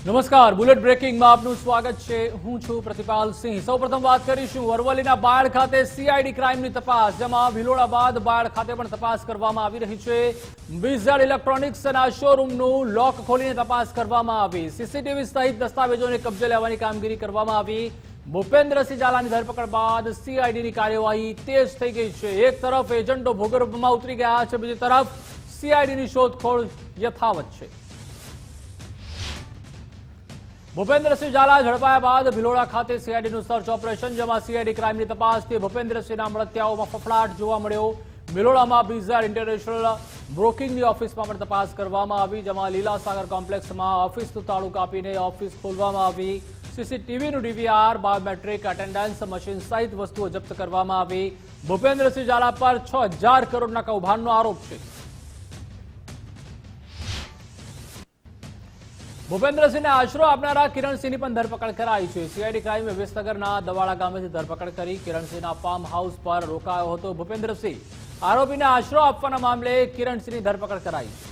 નમસ્કાર, બુલેટ બ્રેકિંગમાં આપનું સ્વાગત છે। હું છું પ્રતિપાલ સિંહ। સૌપ્રથમ વાત કરીશું અરવલ્લીના બાયડ ખાતે સીઆઈડી ક્રાઇમની તપાસ, જેમાં ભિલોડા બાદ બાયડ ખાતે પણ તપાસ કરવામાં આવી રહી છે। વિઝાર્ડ ઇલેક્ટ્રોનિક્સના શોરૂમનું લોક ખોલીને તપાસ કરવામાં આવી। સીસીટીવી સહિત દસ્તાવેજોને કબજે લેવાની કામગીરી કરવામાં આવી। ભૂપેન્દ્રસિંહ ઝાલાની ધરપકડ બાદ સીઆઈડીની કાર્યવાહી તેજ થઈ ગઈ છે। એક તરફ એજન્ટો ભૂગર્ભમાં ઉતરી ગયા છે, બીજી તરફ સીઆઈડીની શોધખોળ યથાવત છે। ભૂપેન્દ્રસિંહ ઝાલા ઝડપાયા બાદ ભિલોડા ખાતે સીઆઈડીનું સર્ચ ઓપરેશન, જેમાં સીઆઈડી ક્રાઇમની તપાસથી ભૂપેન્દ્રસિંહના મળતિયાઓમાં ફફડાટ જોવા મળ્યો। ભિલોડામાં વિઝાર્ડ ઇન્ટરનેશનલ બ્રોકિંગની ઓફિસમાં પણ તપાસ કરવામાં આવી, જેમાં લીલાસાગર કોમ્પ્લેક્સમાં ઓફિસનું તાળું કાપીને ઓફિસ ખોલવામાં આવી। સીસીટીવીનું ડીવીઆર, બાયોમેટ્રિક, અટેન્ડન્સ મશીન સહિત વસ્તુઓ જપ્ત કરવામાં આવી। ભૂપેન્દ્રસિંહ ઝાલા પર 6000 કરોડના કૌભાંડનો આરોપ છે। ભૂપેન્દ્રસિંહને આશરો આપનારા કિરણસિંહની પણ ધરપકડ કરાઈ છે। સીઆઈડી ક્રાઇમે વિસનગરના દવાડા ગામેથી ધરપકડ કરી કિરણસિંહના ફાર્મ હાઉસ પર રોકાયો હતો ભૂપેન્દ્રસિંહ। આરોપીને આશરો આપવાના મામલે કિરણસિંહની ધરપકડ કરાઈ છે।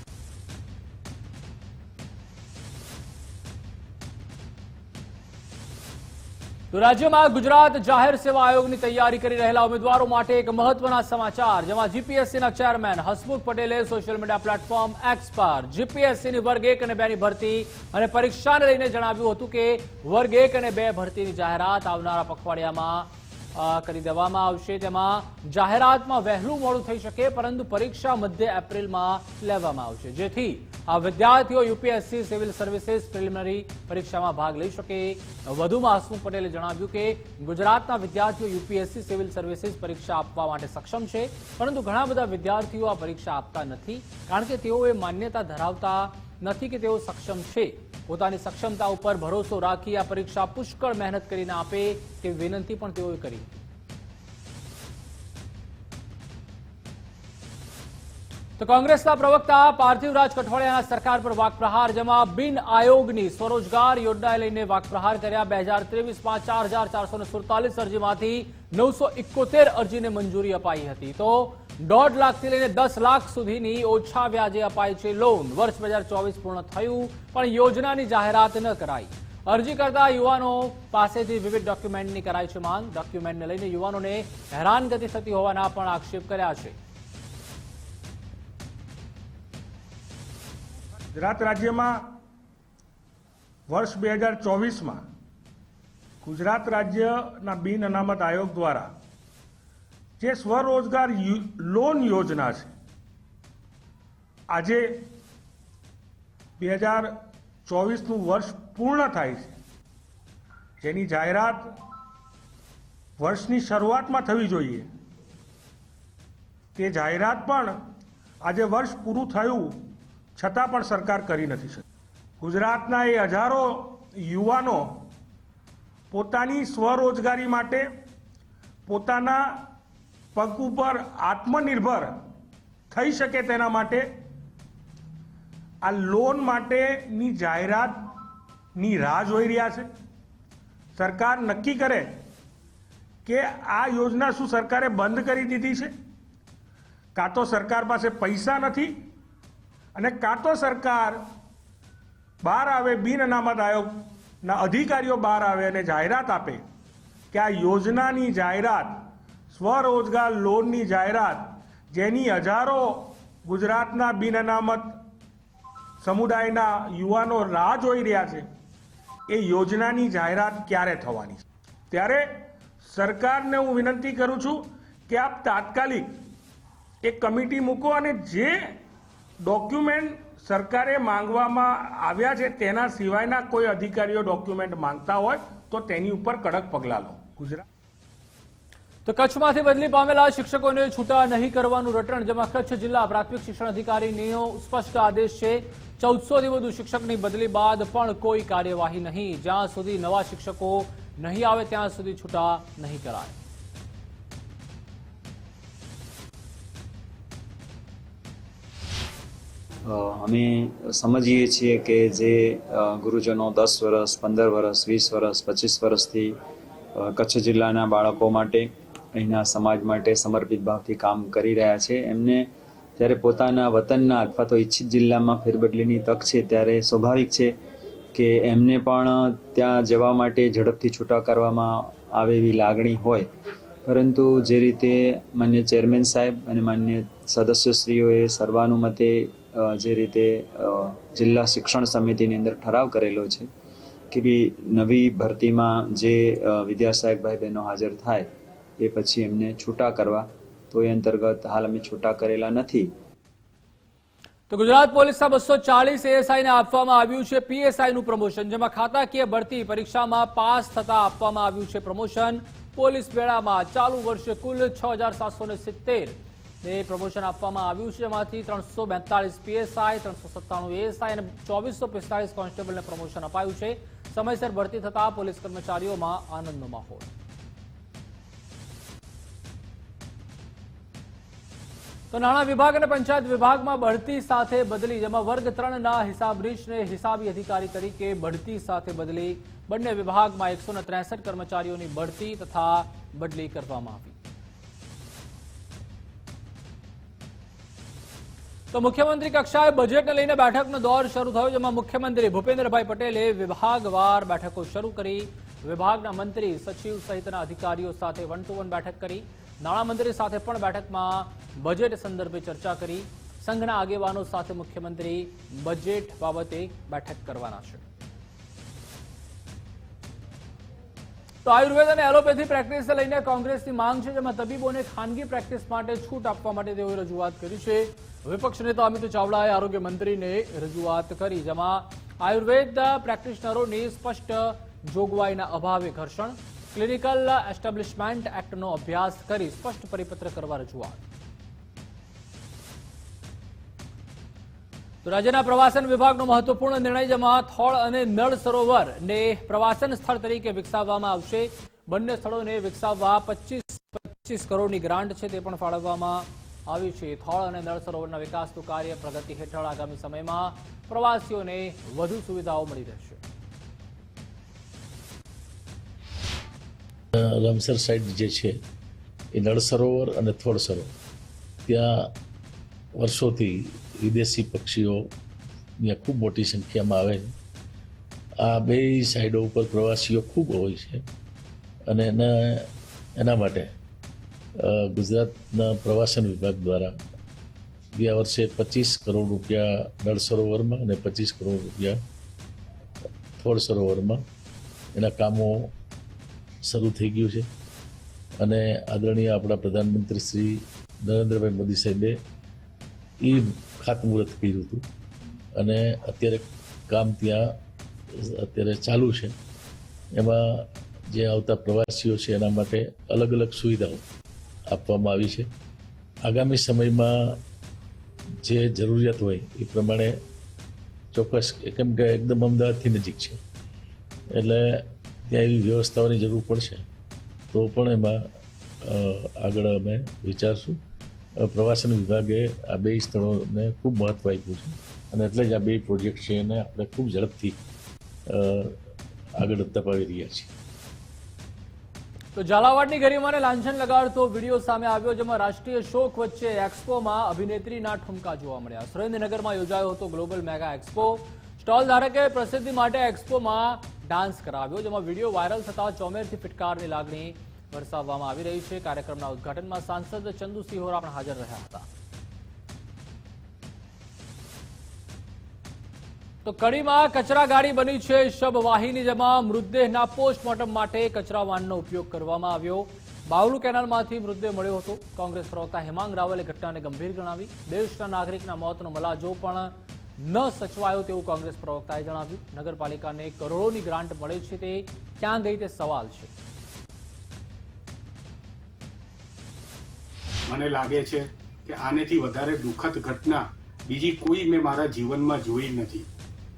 તો રાજ્યમાં ગુજરાત જાહેર સેવા આયોગની તૈયારી કરી રહેલા ઉમેદવારો માટે એક મહત્વના સમાચાર, જેમાં જીપીએસસીના ચેરમેન હસમુખ પટેલે સોશિયલ મીડિયા પ્લેટફોર્મ એક્સ પર જીપીએસસીની વર્ગ 1 અને 2ની ભરતી અને પરીક્ષાને લઈને જણાવ્યું હતું કે વર્ગ 1 અને 2 ભરતીની જાહેરાત આવનારા પખવાડિયામાં કરી દેવામાં આવશે। તેમાં જાહેરાતમાં વહેલું મોડું થઈ શકે, પરંતુ પરીક્ષા મધ્ય એપ્રિલમાં લેવામાં આવશે, જેથી આ વિદ્યાર્થીઓ યુપીએસસી સિવિલ સર્વિસીસ પ્રિલિમિનરી પરીક્ષામાં ભાગ લઈ શકે। વધુમાં હસમુખ પટેલે જણાવ્યું કે ગુજરાતના વિદ્યાર્થીઓ યુપીએસસી સિવિલ સર્વિસીસ પરીક્ષા આપવા માટે સક્ષમ છે, પરંતુ ઘણા બધા વિદ્યાર્થીઓ આ પરીક્ષા આપતા નથી, કારણ કે તેઓએ માન્યતા ધરાવતા નથી કે તેઓ સક્ષમ છે। પોતાની સક્ષમતા ઉપર ભરોસો રાખી આ પરીક્ષા પુષ્કળ મહેનત કરીને આપે તેવી વિનંતી પણ તેઓએ કરી। તો કોંગ્રેસના પ્રવક્તા પાર્થિવરાજ કઠવાડિયાના સરકાર પર વાકપ્રહાર, જેમાં બિન આયોગની સ્વરોજગાર યોજનાને લઈને વાકપ્રહાર કર્યા। 2023માં 4447 અરજીમાંથી 971 અરજીને મંજૂરી અપાઈ હતી, તો 1.5 લાખથી લઈને 10 લાખ સુધીની ઓછા વ્યાજે અપાય છે લોન। વર્ષ 2024 પૂર્ણ થયું, પણ યોજનાની જાહેરાત ન કરાઈ। અરજી કરતા યુવાનો પાસેથી વિવિધ ડોક્યુમેન્ટની કરાઈ છે માંગ। ડોક્યુમેન્ટને લઈને યુવાનોને હેરાનગતિ થતી હોવાના પણ આક્ષેપ કર્યા છે। ગુજરાત રાજ્યમાં વર્ષ 2024માં ગુજરાત રાજ્યના બિન અનામત આયોગ દ્વારા જે સ્વરોજગાર લોન યોજના છે, આજે 2024નું વર્ષ પૂર્ણ થાય છે, જેની જાહેરાત વર્ષની શરૂઆતમાં થવી જોઈએ, તે જાહેરાત પણ આજે વર્ષ પૂરું થયું છતાં પણ સરકાર કરી નથી શકી। ગુજરાતના એ હજારો યુવાનો પોતાની સ્વરોજગારી માટે, પોતાના પગ ઉપર આત્મનિર્ભર થઈ શકે તેના માટે આ લોન માટેની જાહેરાતની રાહ જોઈ રહ્યા છે। સરકાર નક્કી કરે કે આ યોજના શું સરકારે બંધ કરી દીધી છે, કાં તો સરકાર પાસે પૈસા નથી, અને કાં તો સરકાર બહાર આવે, બિન અનામત આયોગના અધિકારીઓ બહાર આવે અને જાહેરાત આપે કે આ યોજનાની જાહેરાત, સ્વરોજગાર લોનની જાહેરાત, જેની હજારો ગુજરાતના બિન અનામત સમુદાયના યુવાનો રાહ જોઈ રહ્યા છે, એ યોજનાની જાહેરાત ક્યારે થવાની છે। ત્યારે સરકારને હું વિનંતી કરું છું કે આપ તાત્કાલિક એક કમિટી મૂકો અને જે ડોક્યુમેન્ટ સરકારે માંગવામાં આવ્યા છે તેના સિવાયના કોઈ અધિકારીઓ ડોક્યુમેન્ટ માંગતા હોય તો તેની ઉપર કડક પગલાં લો। ગુજરાત તો કચ્છમાંથી બદલી પામેલા શિક્ષકોને છૂટા નહીં કરવાનું રટણ, જેમાં કચ્છ જિલ્લા પ્રાથમિક શિક્ષણ અધિકારીનો સ્પષ્ટ આદેશ છે। 1400થી વધુ શિક્ષકની બદલી બાદ પણ કોઈ કાર્યવાહી નહીં। જ્યાં સુધી નવા શિક્ષકો નહીં આવે ત્યાં સુધી છૂટા નહીં કરાય। અમે સમજીએ છીએ કે જે ગુરુજનો 10 વર્ષ, 15 વર્ષ, 20 વર્ષ, 25 વર્ષથી કચ્છ જિલ્લાના બાળકો માટે, અહીંના સમાજ માટે સમર્પિત ભાવથી કામ કરી રહ્યા છે, એમને જ્યારે પોતાના વતનના અથવા તો ઈચ્છિત જિલ્લામાં ફેરબદલીની તક છે, ત્યારે સ્વાભાવિક છે કે એમને પણ ત્યાં જવા માટે ઝડપથી છૂટા કરવામાં આવે એવી લાગણી હોય, પરંતુ જે રીતે માન્ય ચેરમેન સાહેબ અને માન્ય સદસ્યશ્રીઓએ સર્વાનુમતે જે રીતે જિલ્લા શિક્ષણ સમિતિની અંદર ઠરાવ કરેલો છે કે બી નવી ભરતીમાં જે વિદ્યાસહાયક ભાઈ બહેનો હાજર થાય એ પછી એમને છૂટા કરવા, તો એ અંતર્ગત હાલ અમે છૂટા કરેલા નથી. તો ગુજરાત પોલીસના 240 એએસઆઈને આપવામાં આવ્યું છે પીએસઆઈનું પ્રમોશન, જેમાં ખાતાકીય ભરતી પરીક્ષામાં પાસ થતા આપવામાં આવ્યું છે પ્રમોશન. પોલીસ બેડામાં ચાલુ વર્ષે કુલ 6770 ને પ્રમોશન આપવામાં આવ્યું છે, જેમાંથી 342 પીએસઆઈ, 397 એએસઆઈ અને 2445 કોન્સ્ટેબલને પ્રમોશન અપાયું છે. સમયસર ભરતી થતા પોલીસ કર્મચારીઓમાં આનંદનો માહોલ. તો નાણાં વિભાગ અને પંચાયત વિભાગમાં બઢતી સાથે બદલી, જેમાં વર્ગ 3ના હિસાબરીશને હિસાબી અધિકારી તરીકે બઢતી સાથે બદલી. બંને વિભાગમાં 163 કર્મચારીઓની બઢતી તથા બદલી કરવામાં આવી. તો મુખ્યમંત્રી કક્ષાએ બજેટને લઈને બેઠકનો દોર શરૂ થયો, જેમાં મુખ્યમંત્રી ભૂપેન્દ્રભાઈ પટેલે વિભાગવાર બેઠકો શરૂ કરી. વિભાગના મંત્રી, સચિવ સહિતના અધિકારીઓ સાથે 1-to-1 બેઠક કરી. નાણામંત્રી સાથે પણ બેઠકમાં બજેટ સંદર્ભે ચર્ચા કરી. સંઘના આગેવાનો સાથે મુખ્યમંત્રી બજેટ બાબતે બેઠક કરવાના છે. તો આયુર્વેદ અને એલોપેથી પ્રેક્ટિસને લઈને કોંગ્રેસની માંગ છે, જેમાં તબીબોને ખાનગી પ્રેક્ટિસ માટે છૂટ આપવા માટે તેઓએ રજૂઆત કરી છે. વિપક્ષ નેતા અમિત ચાવડાએ આરોગ્ય મંત્રીને રજૂઆત કરી, જેમાં આયુર્વેદ પ્રેક્ટિશનરોની સ્પષ્ટ જોગવાઈના અભાવે ઘર્ષણ, ક્લિનિકલ એસ્ટાબ્લિશમેન્ટ એક્ટનો અભ્યાસ કરી સ્પષ્ટ પરિપત્ર કરવા રજૂઆત. તો રાજ્યના પ્રવાસન વિભાગનો મહત્વપૂર્ણ નિર્ણય, જેમાં થોળ અને નળ સરોવરને પ્રવાસન સ્થળ તરીકે વિકસાવવામાં આવશે. બંને સ્થળોને વિકસાવવા 25 કરોડની ગ્રાન્ટ છે, તે પણ ફાળવવામાં આવી છે. થોળ અને નળ સરોવરના વિકાસનું કાર્ય પ્રગતિ હેઠળ આગામી સમયમાં પ્રવાસીઓને વધુ સુવિધાઓ મળી રહેશે. રામસર સાઈડ જે છે એ નળ સરોવર અને થોળ સરોવર, ત્યાં વર્ષોથી વિદેશી પક્ષીઓ ત્યાં ખૂબ મોટી સંખ્યામાં આવે છે. આ બે સાઈડો ઉપર પ્રવાસીઓ ખૂબ હોય છે અને એના માટે ગુજરાતના પ્રવાસન વિભાગ દ્વારા ગયા વર્ષે 25 કરોડ રૂપિયા નળ સરોવરમાં અને 25 કરોડ રૂપિયા થોળ સરોવરમાં એના કામો શરૂ થઈ ગયું છે. અને આદરણીય આપણા પ્રધાનમંત્રી શ્રી નરેન્દ્રભાઈ મોદી સાહેબે એ ખાતમુહૂર્ત કર્યું હતું અને અત્યારે કામ ત્યાં અત્યારે ચાલુ છે. એમાં જે આવતા પ્રવાસીઓ છે એના માટે અલગ અલગ સુવિધાઓ આપવામાં આવી છે. આગામી સમયમાં જે જરૂરિયાત હોય એ પ્રમાણે ચોક્કસ, કેમ કે એકદમ અમદાવાદથી નજીક છે એટલે ત્યાં એવી વ્યવસ્થાઓની જરૂર પડશે તો પણ એમાં આગળ અમે વિચારશું. પ્રવાસન વિભાગે આ બે સ્થળોને ખૂબ મહત્વ આપ્યું છે અને એટલે જ આ બે પ્રોજેક્ટ છે એને આપણે ખૂબ ઝડપથી આગળ ધપાવી રહ્યા છીએ. તો ઝાલાવાડની ગરિમાને લાંછન લગાડતો વિડીયો સામે આવ્યો, જેમાં રાષ્ટ્રીય શોક વચ્ચે એક્સપોમાં અભિનેત્રીના ઠુમકા જોવા મળ્યા. સુરેન્દ્રનગરમાં યોજાયો હતો ગ્લોબલ મેગા એક્સપો. સ્ટોલ ધારકે પ્રસિદ્ધિ માટે એક્સપોમાં ડાન્સ કરાવ્યો, જેમાં વિડીયો વાયરલ થતા ચોમેરથી ફિટકારની લાગણી વરસાવવામાં આવી રહી છે. કાર્યક્રમના ઉદઘાટનમાં સાંસદ ચંદુ સિહોરા પણ હાજર રહ્યા હતા. તો કડીમાં કચરા ગાડી બની છે શબવાહિની, જેમાં મૃતદેહના પોસ્ટમોર્ટમ માટે કચરા વાનનો ઉપયોગ કરવામાં આવ્યો. બાવલુ કેનાલમાંથી મૃતદેહ મળ્યો હતો. કોંગ્રેસ પ્રવક્તા હેમાંગ રાવલે ઘટનાને ગંભીર ગણાવી. દેશના નાગરિકના મોતનો મલાજો પણ ન સચવાયો તેવું કોંગ્રેસ પ્રવક્તાએ જણાવ્યું. નગરપાલિકાને કરોડોની ગ્રાન્ટ મળે છે, તે ક્યાં ગઈ તે સવાલ છે. મને લાગે છે કે આનેથી વધારે દુઃખદ ઘટના બીજી કોઈ મેં મારા જીવનમાં જોઈ નથી.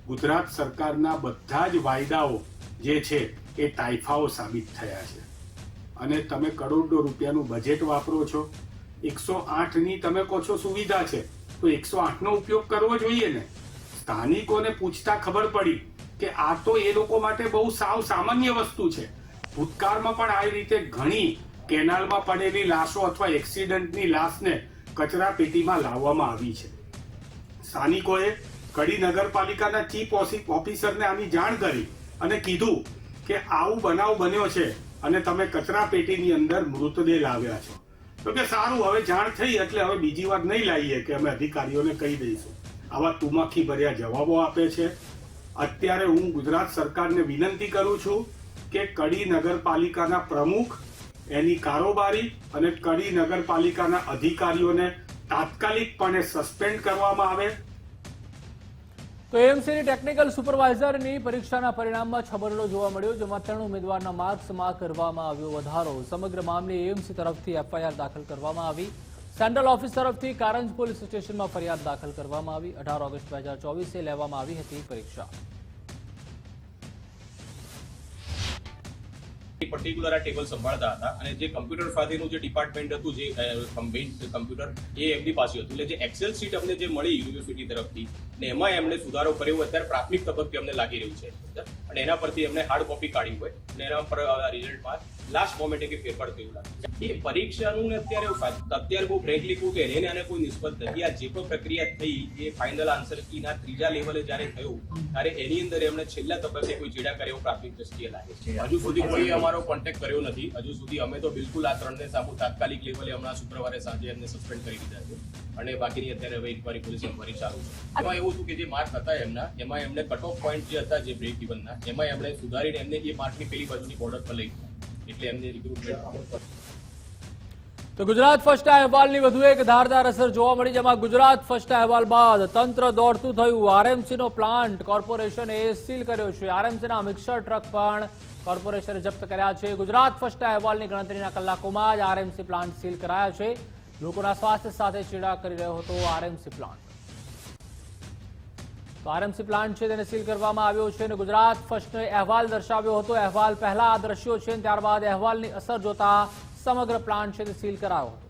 ગુજરાત સરકારના બધા જ વાયદાઓ જે છે એ તાઇફાઓ સાબિત થયા છે અને તમે કરોડો રૂપિયાનું બજેટ વાપરો છો. 108ની તમે કહો છો સુવિધા છે તો 108નો ઉપયોગ કરવો જોઈએ ને. સ્થાનિકોને પૂછતા ખબર પડી કે આ તો એ લોકો માટે બહુ સાવ સામાન્ય વસ્તુ છે. ભૂતકાળમાં પણ આવી રીતે ઘણી કેનાલમાં પડેલી લાશો અથવા એક્સિડન્ટની લાશને કચરા પેટીમાં લાવવામાં આવી છે. સ્થાનિકોએ કડી નગરપાલિકાના ચીફ ઓફિસરને આની જાણ કરી અને કીધું કે આવું બનાવ બન્યો છે અને તમે કચરા પેટીની અંદર મૃતદેહ લાવ્યા છો, તો કે સારું, હવે જાણ થઈ એટલે હવે બીજી વાર નહીં લાવીએ કે અમે અધિકારીઓને કહી દઈશું. આવા તુમાખી ભર્યા જવાબો આપે છે. અત્યારે હું ગુજરાત સરકારને વિનંતી કરું છું કે કડી નગરપાલિકાના પ્રમુખ, એની કારોબારી અને કડી નગરપાલિકાના અધિકારીઓને તાત્કાલિકપણે સસ્પેન્ડ કરવામાં આવે. તો એએમસીની ટેકનિકલ સુપરવાઇઝરની પરીક્ષાના પરિણામમાં છબરડો જોવા મળ્યો, જેમાં 3 ઉમેદવારના માર્ક્સમાં કરવામાં આવ્યો વધારો. સમગ્ર મામલે એએમસી તરફથી એફઆઈઆર દાખલ કરવામાં આવી. સેન્ટ્રલ ઓફિસ તરફથી કારંજ પોલીસ સ્ટેશનમાં ફરિયાદ દાખલ કરવામાં આવી. 18 ઓગસ્ટ 2024 લેવામાં આવી હતી પરીક્ષા. પર્ટિક્યુલર આ ટેબલ સંભાળતા હતા અને જે કમ્પ્યુટર સાથેનું જે ડિપાર્ટમેન્ટ હતું, જે કમ્પ્યુટર એ એમની પાસે હતું. એટલે જે એક્સેલ શીટ અમને જે મળી યુનિવર્સિટી તરફથી ને એમાં એમણે સુધારો કર્યો અત્યારે પ્રાથમિક તબક્કે અમને લાગી રહ્યું છે, અને એના પરથી એમને હાર્ડ કોપી કાઢી હોય અને એના પર રિઝલ્ટમાં લાસ્ટ મોમેન્ટે કે પેપર થયું લાગે. એ પરીક્ષાનું ને અત્યારે બહુ ફ્રેન્કલી કહું કે એને આને કોઈ નિસ્બત નથી. આ જે પણ પ્રક્રિયા થઈ એ ફાઇનલ આન્સર કીના 3જા લેવલે જ્યારે થયું ત્યારે એની અંદર એમણે છેલ્લા તબક્કે કોઈ ચેડા કર્યો પ્રાથમિક દ્રષ્ટિએ લાગે છે. હજુ સુધી કોઈ અમારો કોન્ટેક્ટ કર્યો નથી. હજુ સુધી અમે તો બિલકુલ આ 3ને સામુ તાત્કાલિક લેવલે હમણાં શુક્રવારે સાંજે એમને સસ્પેન્ડ કરી દીધા છે અને બાકીની અત્યારે હવે ઇન્કવાયરી પોલીસ ઇન્કવાયરી ચાલુ છે. એમાં એવું હતું કે જે માર્ક હતા એમના, એમાં એમને કટ ઓફ પોઈન્ટ જે હતા જે બ્રેક ઇવનના, એમાં એમણે સુધારીને એમને એ માર્કની પેલી બાજુની બોર્ડર પર લઈ ગયા, એટલે એમને રિક્રુટમેન્ટ. તો ગુજરાત ફર્સ્ટ અહેવાલની વધુ એક ધારદાર અસર જોવા મળી, જેમાં ગુજરાત ફર્સ્ટ અહેવાલ બાદ તંત્ર દોડતું થયું. આરએમસીનો પ્લાન્ટ કોર્પોરેશને સીલ કર્યો છે. આરએમસીના મિક્સર ટ્રક પણ કોર્પોરેશને જપ્ત કર્યા છે. ગુજરાત ફર્સ્ટ અહેવાલની ગણતરીના કલાકોમાં જ આરએમસી પ્લાન્ટ સીલ કરાયા છે. લોકોના સ્વાસ્થ્ય સાથે ચેડા કરી રહ્યો હતો આરએમસી પ્લાન્ટ. તો આરએમસી પ્લાન્ટ છે તેને સીલ કરવામાં આવ્યો છે અને ગુજરાત ફર્સ્ટનો અહેવાલ દર્શાવ્યો હતો. અહેવાલ પહેલા આ દ્રશ્યો છે, ત્યારબાદ અહેવાલની અસર જોતા સમગ્ર પ્લાન્ટ છે તે સીલ કરાયો હતો.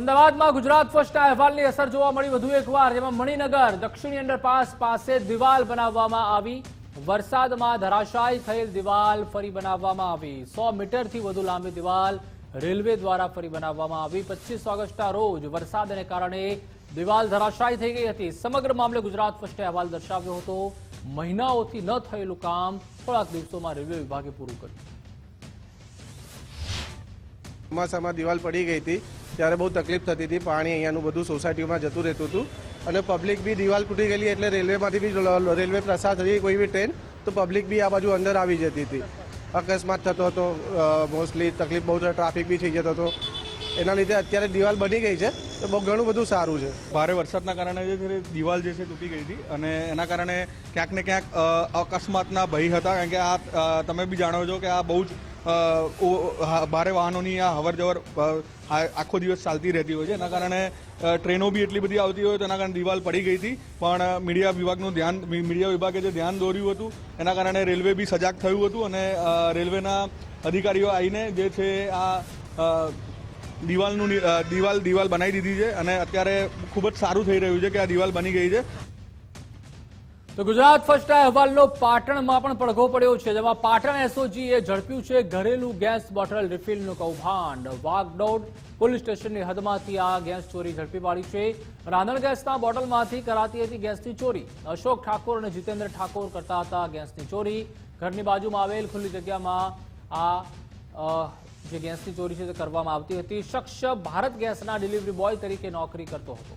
અમદાવાદમાં ગુજરાત ફર્સ્ટ અહેવાલની અસર જોવા મળી વધુ એકવાર, જેમાં મણિનગર દક્ષિણી અંડરપાસ પાસે દિવાલ બનાવવામાં આવી. વરસાદમાં ધરાશાયી થયેલ દિવાલ ફરી બનાવવામાં આવી. 100 મીટરથી વધુ લાંબી દિવાલ રેલવે દ્વારા ફરી બનાવવામાં આવી. 25 ઓગસ્ટના રોજ વરસાદને કારણે દિવાલ ધરાશાયી થઈ ગઈ હતી. સમગ્ર મામલે ગુજરાત ફર્સ્ટ અહેવાલ દર્શાવ્યો હતો. મહિનાઓથી ન થયેલું કામ થોડાક દિવસોમાં રેલવે વિભાગે પૂરું કર્યું. ચોમાસામાં દિવાલ પડી ગઈ હતી ત્યારે બહુ તકલીફ થતી હતી. પાણી અહીંયાનું બધું સોસાયટીમાં જતું રહેતું હતું અને પબ્લિક બી દિવાલ તૂટી ગયેલી એટલે રેલવેમાંથી બી રેલવે પ્રસાર થતી કોઈ બી ટ્રેન તો પબ્લિક બી આ બાજુ અંદર આવી જતી હતી. અકસ્માત થતો હતો, મોસ્ટલી તકલીફ બહુ ટ્રાફિક બી થઈ જતો હતો. એના લીધે અત્યારે દિવાલ બની ગઈ છે તો બહુ ઘણું બધું સારું છે. ભારે વરસાદના કારણે જે છે દિવાલ જે છે તૂટી ગઈ હતી અને એના કારણે ક્યાંક ને ક્યાંક અકસ્માતના ભય હતા, કારણ કે આ તમે બી જાણો છો કે આ બહુ જ ભારે વાહનોની આ અવર જવર આખો દિવસ ચાલતી રહેતી હોય છે. એના કારણે ટ્રેનો બી એટલી બધી આવતી હોય તો એના કારણે દિવાલ પડી ગઈ હતી. પણ મીડિયા વિભાગે જે ધ્યાન દોર્યું હતું એના કારણે રેલવે બી સજાગ થયું હતું અને રેલવેના અધિકારીઓ આવીને જે છે આ દિવાલ બનાવી દીધી છે અને અત્યારે ખૂબ જ સારું થઈ રહ્યું છે કે આ દિવાલ બની ગઈ છે. તો ગુજરાત ફર્સ્ટ અહેવાલનો પાટણમાં પણ પડઘો પડ્યો છે, જેમાં પાટણ એસઓજીએ ઝડપ્યું છે ઘરેલું ગેસ બોટલ રિફિલનું કૌભાંડ. વાગડોડ પોલીસ સ્ટેશનની હદમાંથી આ ગેસ ચોરી ઝડપી પાડી છે. રાંધણ ગેસના બોટલમાંથી કરાતી હતી ગેસની ચોરી. અશોક ઠાકોર અને જીતેન્દ્ર ઠાકોર કરતા હતા ગેસની ચોરી. ઘરની બાજુમાં આવેલ ખુલ્લી જગ્યામાં આ જે ગેસની ચોરી છે તે કરવામાં આવતી હતી. શખ્સ ભારત ગેસના ડિલિવરી બોય તરીકે નોકરી કરતો હતો.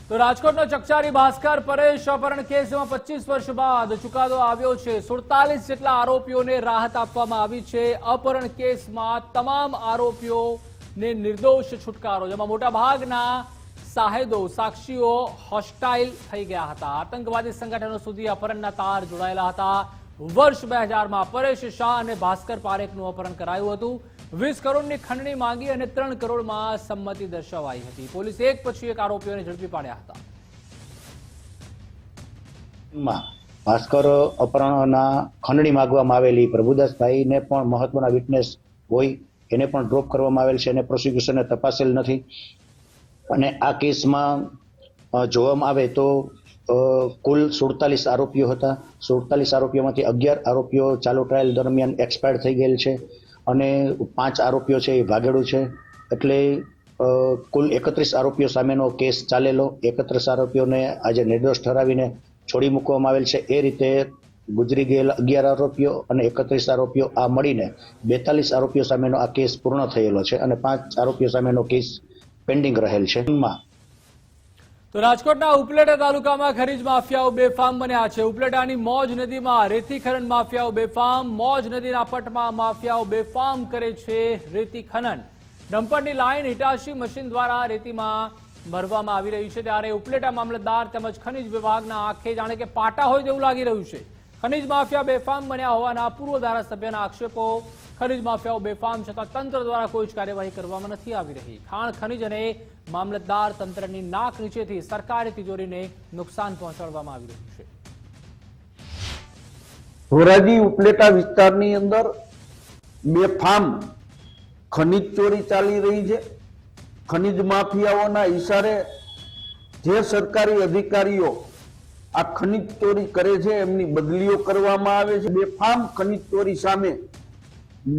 તો રાજકોટનો ચકચારી ભાસ્કર પરેશ અપહરણ કેસમાં 25 વર્ષ બાદ ચુકાદો આવ્યો છે. 47 જેટલા આરોપીઓને રાહત આપવામાં આવી છે. અપહરણ કેસમાં તમામ આરોપીઓને નિર્દોષ છુટકારો, જેમાં મોટાભાગના સાહેદો સાક્ષીઓ હોસ્ટાઇલ થઈ ગયા હતા. આતંકવાદી સંગઠનો સુધી અપહરણના તાર જોડાયેલા હતા. વર્ષ 2000માં પરેશ શાહ અને ભાસ્કર પારેખનું અપહરણ કરાયું હતું. 20 કરોડની ખંડણી માંગી અને 3 કરોડમાં સંમતિ દર્શાવાઈ હતી. પોલીસે એક પછી એક આરોપીઓને ઝડપી પાડ્યા હતા. ભાસ્કર અપહરણના ખંડણી માંગવામાં આવેલી પ્રભુદાસભાઈને પણ મહત્વના વિટનેસ હોય એને પણ ડ્રોપ કરવામાં આવેલ છે અને પ્રોસિક્યુશને તપાસેલ નથી. અને આ કેસમાં જોવામાં આવે તો કુલ 47 આરોપીઓ હતા. 47 આરોપીઓમાંથી 11 આરોપીઓ ચાલુ ટ્રાયલ દરમિયાન એક્સપાયર થઈ ગયેલ છે અને 5 આરોપીઓ છે એ ભાગેડું છે. એટલે કુલ 31 આરોપીઓ સામેનો કેસ ચાલેલો. 31 આરોપીઓને આજે નિર્દોષ ઠરાવીને છોડી મૂકવામાં આવેલ છે. એ રીતે ગુજરી ગયેલા 11 આરોપીઓ અને 31 આરોપીઓ આ મળીને 42 આરોપીઓ સામેનો આ કેસ પૂર્ણ થયેલો છે અને 5 આરોપીઓ સામેનો કેસ પેન્ડિંગ રહેલ છે. તો રાજકોટના ઉપલેટા તાલુકામાં ખનીજ માફિયાઓ બેફામ બન્યા છે. ઉપલેટાની મોજ નદીમાં રેતી ખનન માફિયાઓ બેફામ. મોજ નદીના પટમાં માફિયાઓ બેફામ કરે છે રેતી ખનન. ડમ્પરની લાઈન હિટાચી મશીન દ્વારા રેતીમાં ભરવામાં આવી રહી છે. ત્યારે ઉપલેટા મામલતદાર તેમજ ખનીજ વિભાગના આંખે જાણે કે પાટા હોય તેવું લાગી રહ્યું છે. ખનીજ માફિયા બેફામ બન્યા હોવાના પૂર્વ ધારાસભ્યના આક્ષેપો. ખનીજ માફિયાઓ બેફામ છતાં તંત્ર દ્વારા કોઈ જ કાર્યવાહી કરવામાં નથી આવી રહી. ખાણ ખનીજ અને મામલતદાર તંત્રની નાક નીચેથી સરકારી તિજોરીને નુકસાન પહોંચાડવામાં આવી રહ્યું છે. ધોરાજી ઉપલેટા વિસ્તારની અંદર બેફામ ખનીજ ચોરી ચાલી રહી છે. ખનીજ માફિયાઓના ઈશારે જે સરકારી અધિકારીઓ આ ખનીજ ચોરી કરે છે એમની બદલીઓ કરવામાં આવે છે. બેફામ ખનીજ ચોરી સામે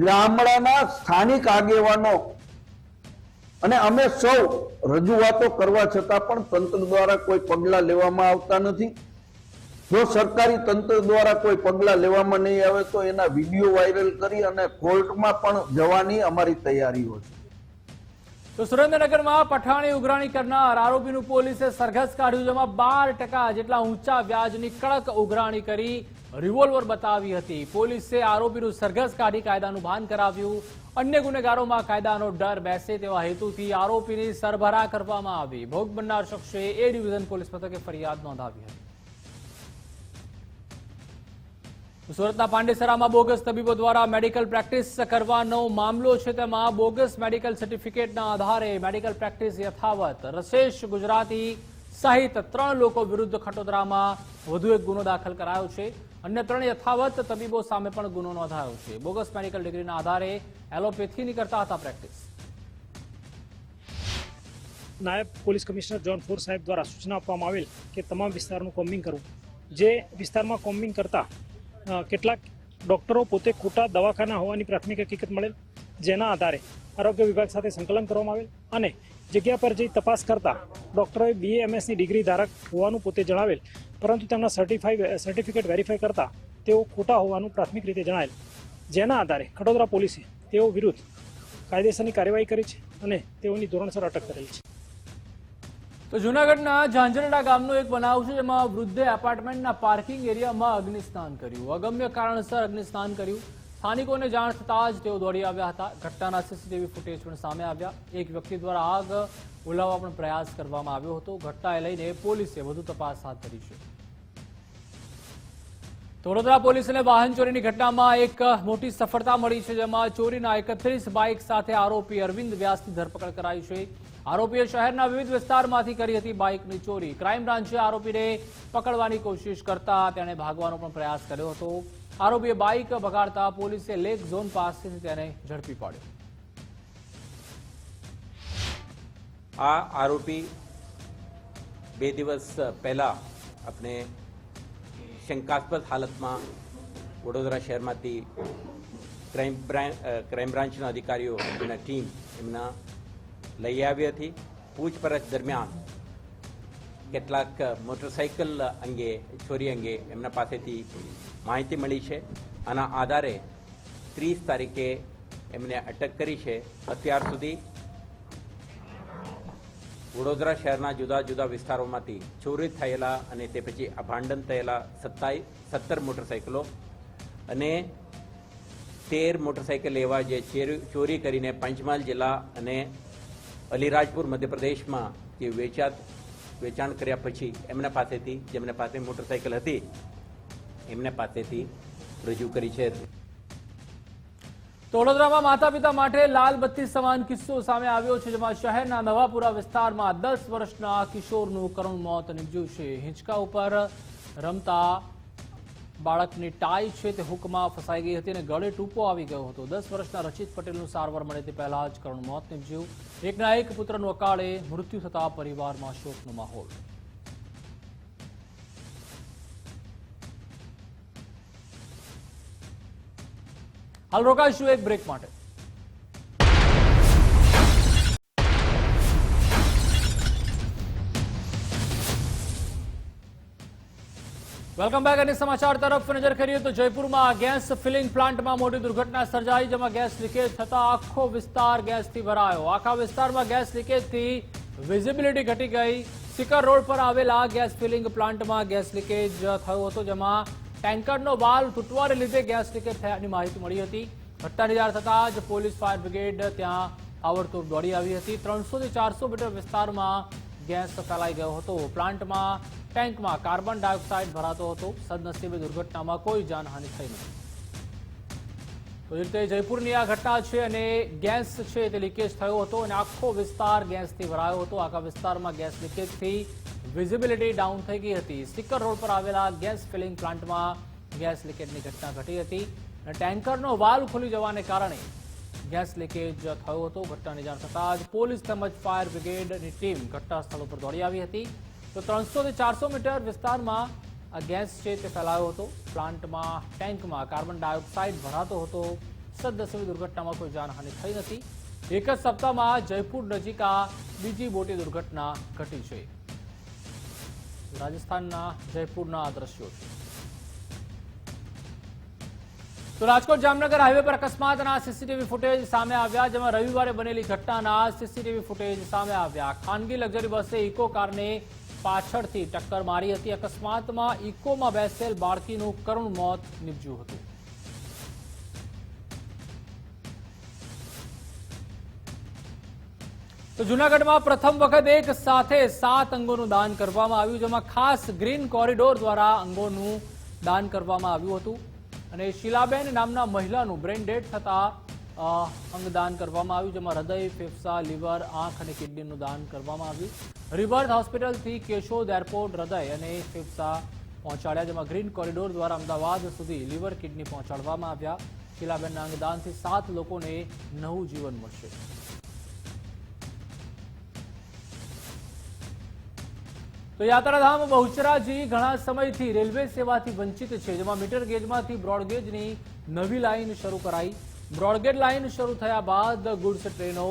ગામડાના સ્થાનિક આગેવાનો અને અમે સૌ રજૂઆતો કરવા છતાં પણ તંત્ર દ્વારા કોઈ પગલાં લેવામાં આવતા નથી. જો સરકારી તંત્ર દ્વારા કોઈ પગલાં લેવામાં નહીં આવે તો એના વિડીયો વાયરલ કરી અને કોર્ટમાં પણ જવાની અમારી તૈયારીઓ છે. તો સુરેન્દ્રનગરમાં પઠાણી ઉઘરાણી કરનાર આરોપીનું પોલીસે સરઘસ કાઢ્યું, જેમાં 12% જેટલા ઊંચા વ્યાજની કડક ઉઘરાણી કરી રિવોલ્વર બતાવી હતી. પોલીસે આરોપીનું સરઘસ કાઢી કાયદાનું ભાન કરાવ્યું. અન્ય ગુનેગારોમાં કાયદાનો ડર બેસે તેવા હેતુથી આરોપીની સરભરા કરવામાં આવી. ભોગ બનનાર શખ્સે એ ડિવિઝન પોલીસ મથકે ફરિયાદ નોંધાવી હતી. સુરતના પાંડેસરામાં બોગસ તબીબો દ્વારા મેડિકલ પ્રેક્ટિસ કરવાનો મામલો છે. તેમાં બોગસ મેડિકલ સર્ટિફિકેટના આધારે મેડિકલ પ્રેક્ટિસ યથાવત. રસેશ ગુજરાતી સહિત 3 લોકો વિરુદ્ધ ખટોદરામાં વધુ એક ગુનો દાખલ કરાયો છે. અન્ય 3 યથાવત તબીબો સામે પણ ગુનો નોંધાયો છે. બોગસ મેડિકલ ડિગ્રીના આધારે એલોપેથીની કરતા હતા પ્રેક્ટિસ. નાયબ પોલીસ કમિશનર ઝોન 4 સાહેબ દ્વારા સૂચના આપવામાં આવેલ કે તમામ વિસ્તારનું કોમ્બિંગ કરવું. જે વિસ્તારમાં કોમ્બિંગ કરતા કેટલાક ડોક્ટરો પોતે ખોટા દવાખાના હોવાની પ્રાથમિક હકીકત મળેલ, જેના આધારે આરોગ્ય વિભાગ સાથે સંકલન કરવામાં આવેલ અને જગ્યા પર જઈ તપાસ કરતા ડોક્ટરોએ BAMSની ડિગ્રી ધારક હોવાનું પોતે જણાવેલ, પરંતુ તેમના સર્ટિફિકેટ વેરીફાઈ કરતા તેઓ ખોટા હોવાનું પ્રાથમિક રીતે જણાયેલ. જેના આધારે ખટોદરા પોલીસે તેઓ વિરુદ્ધ કાયદેસરની કાર્યવાહી કરી છે અને તેઓની ધોરણસર અટક કરેલ છે. તો જૂનાગઢના ઝાંઝરડા ગામનો એક બનાવ છે, જેમાં વૃદ્ધે એપાર્ટમેન્ટના પાર્કિંગ એરિયામાં અગ્નિસ્નાન કર્યું. અગમ્ય કારણસર અગ્નિસ્નાન કર્યું. સ્થાનિકોને જાણ થતાં જ તેઓ દોડી આવ્યા હતા. ઘટનાના CCTV ફૂટેજ પણ સામે આવ્યા. એક વ્યક્તિ દ્વારા આગ ઓલવવા પણ પ્રયાસ કરવામાં આવ્યો હતો. ઘટનાને લઈને પોલીસે વધુ તપાસ હાથ ધરી છે. વડોદરા પોલીસને વાહન ચોરીની ઘટનામાં એક મોટી સફળતા મળી છે, જેમાં ચોરીના 31 બાઇક સાથે આરોપી અરવિંદ વ્યાસની ધરપકડ કરાઈ છે. આરોપીએ શહેરના વિવિધ વિસ્તારમાંથી કરી હતી બાઇકની ચોરી. ક્રાઇમ બ્રાન્ચે આરોપીને પકડવાની કોશિશ કરતા તેણે ભાગવાનો પણ પ્રયાસ કર્યો હતો. આરોપીએ બાઇક ભગાડતા પોલીસે લેક ઝોન પાસેથી તેને ઝડપી પાડ્યો. આ આરોપી 2 દિવસ પહેલા આપણે શંકાસ્પદ હાલતમાં વડોદરા શહેરમાંથી ક્રાઇમ બ્રાન્ચના અધિકારીઓ એમના ટીમ એમના લઈ આવી હતી. પૂછપરછ દરમિયાન કેટલાક મોટરસાઇકલ અંગે ચોરી અંગે એમના પાસેથી માહિતી મળી છે. આના આધારે 30 તારીખે એમને અટક કરી છે. અત્યાર સુધી વડોદરા શહેરના જુદા જુદા વિસ્તારોમાંથી ચોરી થયેલા અને તે પછી અભાંડન થયેલા 17 મોટરસાઇકલો અને 13 મોટરસાઇકલ એવા જે ચોરી કરીને પંચમહાલ જિલ્લા અને અલીરાજપુર મધ્યપ્રદેશમાં જે વેચાણ કર્યા પછી એમના પાસેથી જેમના પાસે મોટરસાઇકલ હતી એમના પાસેથી રજૂ કરી છે. વડોદરામાં માતા પિતા માટે લાલ બત્તી સમાન કિસ્સો સામે આવ્યો છે, જેમાં શહેરના નવાપુરા વિસ્તારમાં 10 વર્ષના કિશોરનું કરુણ મોત નીપજ્યું છે. હિંચકા ઉપર રમતા બાળકની ટાઈ છે તે હુકમાં ફસાઈ ગઈ હતી અને ગળે ટૂંપો આવી ગયો હતો. 10 વર્ષના રચિત પટેલનું સારવાર મળે તે પહેલા જ કરુણ મોત નીપજ્યું. એકના એક પુત્રનું અકાળે મૃત્યુ થતા પરિવારમાં શોકનો માહોલ. હાલ રોકાઈશું એક બ્રેક માટે. Welcome back. અને સમાચાર તરફ નજર કરીએ તો જયપુરમાં ગેસ ફિલિંગ પ્લાન્ટમાં મોટી દુર્ઘટના સર્જાઈ, જેમાં ગેસ લીકેજ થતા આખો વિસ્તાર ગેસથી ભરાયો. આખા વિસ્તારમાં ગેસ લીકેજથી વિઝિબિલિટી ઘટી ગઈ. સિકર રોડ પર આવેલા ગેસ ફિલિંગ પ્લાન્ટમાં ગેસ લીકેજ થયો હતો, જેમાં ટેન્કરનો વાલ્વ તૂટવાને લીધે ગેસ લીકેજ થયાની માહિતી મળી હતી. ઘટનાની જાણ થતાં જ પોલીસ ફાયર બ્રિગેડ ત્યાં તાબડતોબ દોડી આવી હતી. 300 થી 400 મીટર વિસ્તારમાં ગેસ ફેલાઈ ગયો હતો. પ્લાન્ટમાં ટેન્કમાં કાર્બન ડાયોક્સાઇડ ભરાતો હતો. સદનસીબે દુર્ઘટનામાં કોઈ જાનહાનિ થઈ નથી. તો એ રીતે જયપુરની આ ઘટના છે અને ગેસ છે તે લીકેજ થયો હતો અને આખો વિસ્તાર ગેસથી ભરાયો હતો. આખા વિસ્તારમાં ગેસ લીકેજથી વિઝિબિલિટી ડાઉન થઈ ગઈ હતી. સિકર રોડ પર આવેલા ગેસ ફિલિંગ પ્લાન્ટમાં ગેસ લીકેજની ઘટના ઘટી હતી અને ટેન્કરનો વાલ્વ ખુલી જવાને કારણે ગેસ લીકેજ થયો હતો. ઘટનાની જાણ થતાં જ પોલીસ તેમજ ફાયર બ્રિગેડની ટીમ ઘટના સ્થળ પર દોડી આવી હતી. તો 300 થી 400 મીટર વિસ્તારમાં આ ગેસ છે તે ફેલાયો હતો. પ્લાન્ટમાં ટેન્કમાં કાર્બન ડાયોક્સાઇડ ભરાતો હતો. સદનસીબે દુર્ઘટનામાં કોઈ જાનહાનિ થઈ નથી. એક જ સપ્તાહમાં જયપુર નજીક આ બીજી મોટી દુર્ઘટના ઘટી છે. રાજસ્થાનના જયપુરના આ દ્રશ્યો છે. તો રાજકોટ જામનગર હાઈવે પર અકસ્માતના સીસીટીવી ફૂટેજ સામે આવ્યા, જેમાં રવિવારે બનેલી ઘટનાના સીસીટીવી ફૂટેજ સામે આવ્યા. ખાનગી લક્ઝરી બસે ઇકો કારને પાછળથી ટક્કર મારી હતી. અકસ્માતમાં ઇકોમાં બેસેલ બાળકીનું કરુણ મોત નીપજ્યું હતું. તો જૂનાગઢમાં પ્રથમ વખત એક સાથે 7 અંગોનું દાન કરવામાં આવ્યું, જેમાં ખાસ ગ્રીન કોરિડોર દ્વારા અંગોનું દાન કરવામાં આવ્યું હતું અને શીલાબેન નામના મહિલાનું બ્રેન ડેડ થતા અંગદાન કરવામાં આવ્યું, જેમાં હૃદય, ફેફસા, લીવર, આંખ અને કિડનીનું દાન કરવામાં આવ્યું. રિવર્સ હોસ્પિટલથી કેશોદ એરપોર્ટ હૃદય અને ફેફસા પહોંચાડ્યા, જેમાં ગ્રીન કોરિડોર દ્વારા અમદાવાદ સુધી લીવર, કિડની પહોંચાડવામાં આવ્યા. શીલાબેનના અંગદાનથી 7 લોકોને નવું જીવન મળશે. તો યાત્રાધામ બહુચરાજી ઘણા સમયથી રેલવે સેવાથી વંચિત છે, જેમાં મીટર ગેજમાંથી બ્રોડગેજની નવી લાઇન શરૂ કરાઈ. બ્રોડગેજ લાઇન શરૂ થયા બાદ ગુડ્સ ટ્રેનો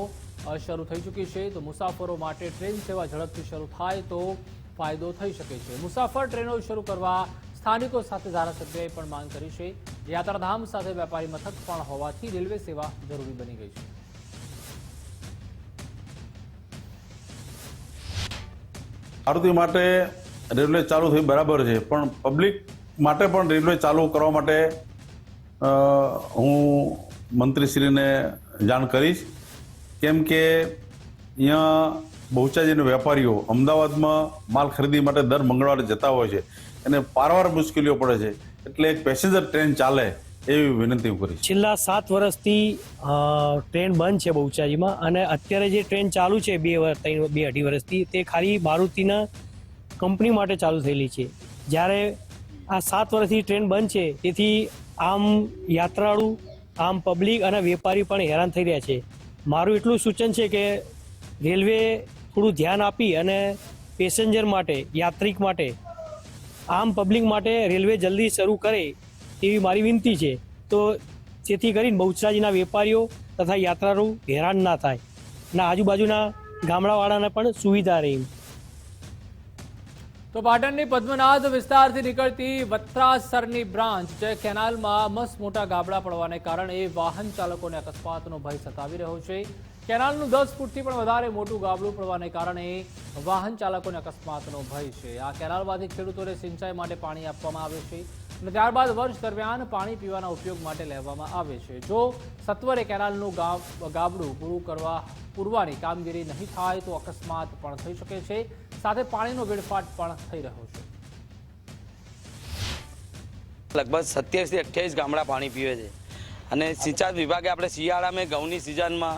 શરૂ થઈ ચૂકી છે. તો મુસાફરો માટે ટ્રેન સેવા ઝડપથી શરૂ થાય તો ફાયદો થઈ શકે છે. મુસાફર ટ્રેનો શરૂ કરવા સ્થાનિકો સાથે ધારાસભ્યએ પણ માંગ કરી છે. યાત્રાધામ સાથે વેપારી મથક પણ હોવાથી રેલવે સેવા જરૂરી બની ગઈ છે. મારુતિ માટે રેલવે ચાલુ થઈ બરાબર છે, પણ પબ્લિક માટે પણ રેલવે ચાલુ કરવા માટે હું મંત્રીશ્રીને જાણ કરીશ. કેમ કે અહીંયા બહુચરાજીના વેપારીઓ અમદાવાદમાં માલ ખરીદી માટે દર મંગળવારે જતા હોય છે અને પારવાર મુશ્કેલીઓ પડે છે, એટલે એક પેસેન્જર ટ્રેન ચાલે એવી વિનંતી હું કરીશ. છેલ્લા 7 વર્ષથી ટ્રેન બંધ છે બહુચરાજીમાં અને અત્યારે જે ટ્રેન ચાલુ છે 2-2.5 વર્ષથી તે ખાલી મારુતિના કંપની માટે ચાલુ થયેલી છે. જ્યારે આ 7 વર્ષથી ટ્રેન બંધ છે, તેથી આમ યાત્રાળુ, આમ પબ્લિક અને વેપારી પણ હેરાન થઈ રહ્યા છે. મારું એટલું સૂચન છે કે રેલવે થોડું ધ્યાન આપી અને પેસેન્જર માટે, યાત્રિક માટે, આમ પબ્લિક માટે રેલવે જલ્દી શરૂ કરે એવી મારી વિનંતી છે. તો જેથી કરીને બહુચરાજીના વેપારીઓ તથા યાત્રાળુ હેરાન ના થાય અને આજુબાજુના ગામડાવાળાને પણ સુવિધા રહે. તો પાટણની પદ્મનાથ વિસ્તારથી નીકળતી વત્રાસરની બ્રાન્ચ જે કેનાલમાં મસ્ત મોટા ગાબડા પડવાને કારણે વાહન ચાલકોને અકસ્માતનો ભય સતાવી રહ્યો છે. કેનાલનું 10 ફૂટથી પણ વધારે મોટું ગાબડું પડવાને કારણે વાહન ચાલકોને અકસ્માતનો ભય છે. આ કેનાલમાંથી ખેડૂતોને સિંચાઈ માટે પાણી આપવામાં આવે છે અને ત્યારબાદ વર્ષ દરમિયાન પાણી પીવાના ઉપયોગ માટે લેવામાં આવે છે. જો સત્વરે કેનાલનું ગાબડું પૂરવાની કામગીરી નહીં થાય તો અકસ્માત પણ થઈ શકે છે, સાથે પાણીનો વેડફાટ પણ થઈ રહ્યો છે. લગભગ 27 થી 28 ગામડા પાણી પીવે છે અને સિંચાઈ વિભાગે આપણે શિયાળામાં ઘઉંની સિઝનમાં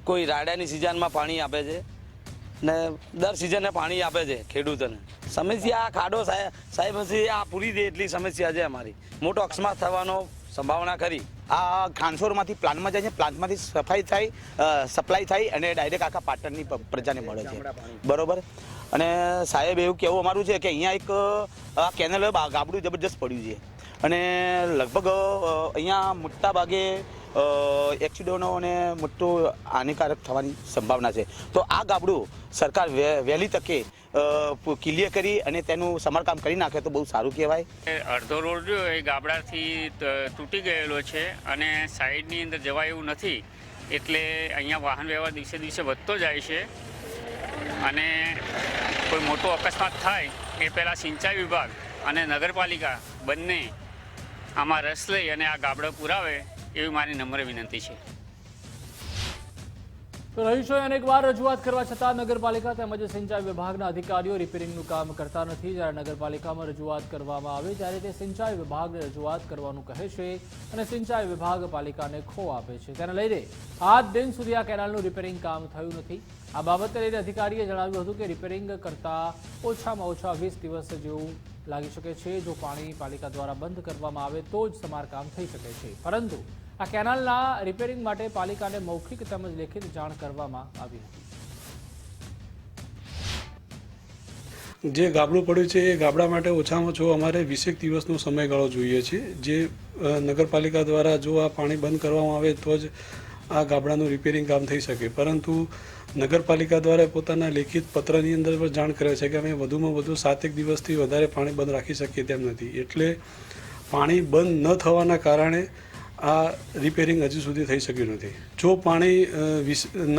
કોઈ રાડાની સિઝનમાં પાણી આપે છે ને દર સિઝને પાણી આપે છે ખેડૂતોને. સમસ્યા આ ખાડો સાહેબ આ પૂરી દે એટલી સમસ્યા છે અમારી. મોટો અકસ્માત થવાનો સંભાવના ખરી. આ ખાનસોરમાંથી પ્લાન્ટમાં જાય છે, પ્લાન્ટમાંથી સપ્લાય થાય અને ડાયરેક્ટ આખા પાટણની પ્રજાને મળે છે, બરોબર. અને સાહેબ એવું કહેવું અમારું છે કે અહીંયા એક કેનાલ ગાબડું જબરજસ્ત પડ્યું છે અને લગભગ અહીંયા મોટા ભાગે એક્સિડન્ટો અને મોટું હાનિકારક થવાની સંભાવના છે. તો આ ગાબડું સરકાર વહેલી તકે ક્લિયર કરી અને તેનું સમારકામ કરી નાખે તો બહુ સારું કહેવાય. અડધો રોડ રહ્યો એ ગાબડાથી તૂટી ગયેલો છે અને સાઈડની અંદર જવાય એવું નથી, એટલે અહીંયા વાહન વ્યવહાર દિવસે દિવસે વધતો જાય છે અને કોઈ મોટો અકસ્માત થાય એ પહેલાં સિંચાઈ વિભાગ અને નગરપાલિકા બંને આમાં રસ લઈ અને આ ગાબડો પુરાવે એવી મારી નમ્ર વિનંતી છે. તો રહીશોએ અનેકવાર રજૂઆત કરવા છતાં નગરપાલિકા તેમજ સિંચાઈ વિભાગના અધિકારીઓ રિપેરિંગનું કામ કરતા નથી. જ્યારે નગરપાલિકામાં રજૂઆત કરવામાં આવે ત્યારે તે સિંચાઈ વિભાગને રજૂઆત કરવાનું કહે છે અને સિંચાઈ વિભાગ પાલિકાને ખો આપે છે. તેને લઈને આજ દિન સુધી આ કેનાલનું રિપેરિંગ કામ થયું નથી. આ બાબતે લઈને અધિકારીએ જણાવ્યું હતું કે રિપેરિંગ કરતા ઓછામાં ઓછા 20 દિવસ જેવું લાગી શકે છે. જો પાણી પાલિકા દ્વારા બંધ કરવામાં આવે તો જ સમારકામ થઈ શકે છે. પરંતુ આ કેનાલના રિપેરિંગ માટે પાલિકાને મૌખિક તેમજ લેખિત જાણ કરવામાં આવી હતી. જે ગાબડું પડ્યું છે એ ગાબડા માટે ઓછામાં ઓછો અમારે 20 દિવસનો સમયગાળો જોઈએ છે. જે નગરપાલિકા દ્વારા જો આ પાણી બંધ કરવામાં આવે તો જ આ ગાબડાનું રિપેરિંગ કામ થઈ શકે. પરંતુ નગરપાલિકા દ્વારા પોતાના લેખિત પત્રની અંદર પણ જાણ કરે છે કે અમે વધુમાં વધુ 7 દિવસથી વધારે પાણી બંધ રાખી શકીએ તેમ નથી. એટલે પાણી બંધ ન થવાના કારણે આ રિપેરિંગ હજુ સુધી થઈ શક્યું નથી. જો પાણી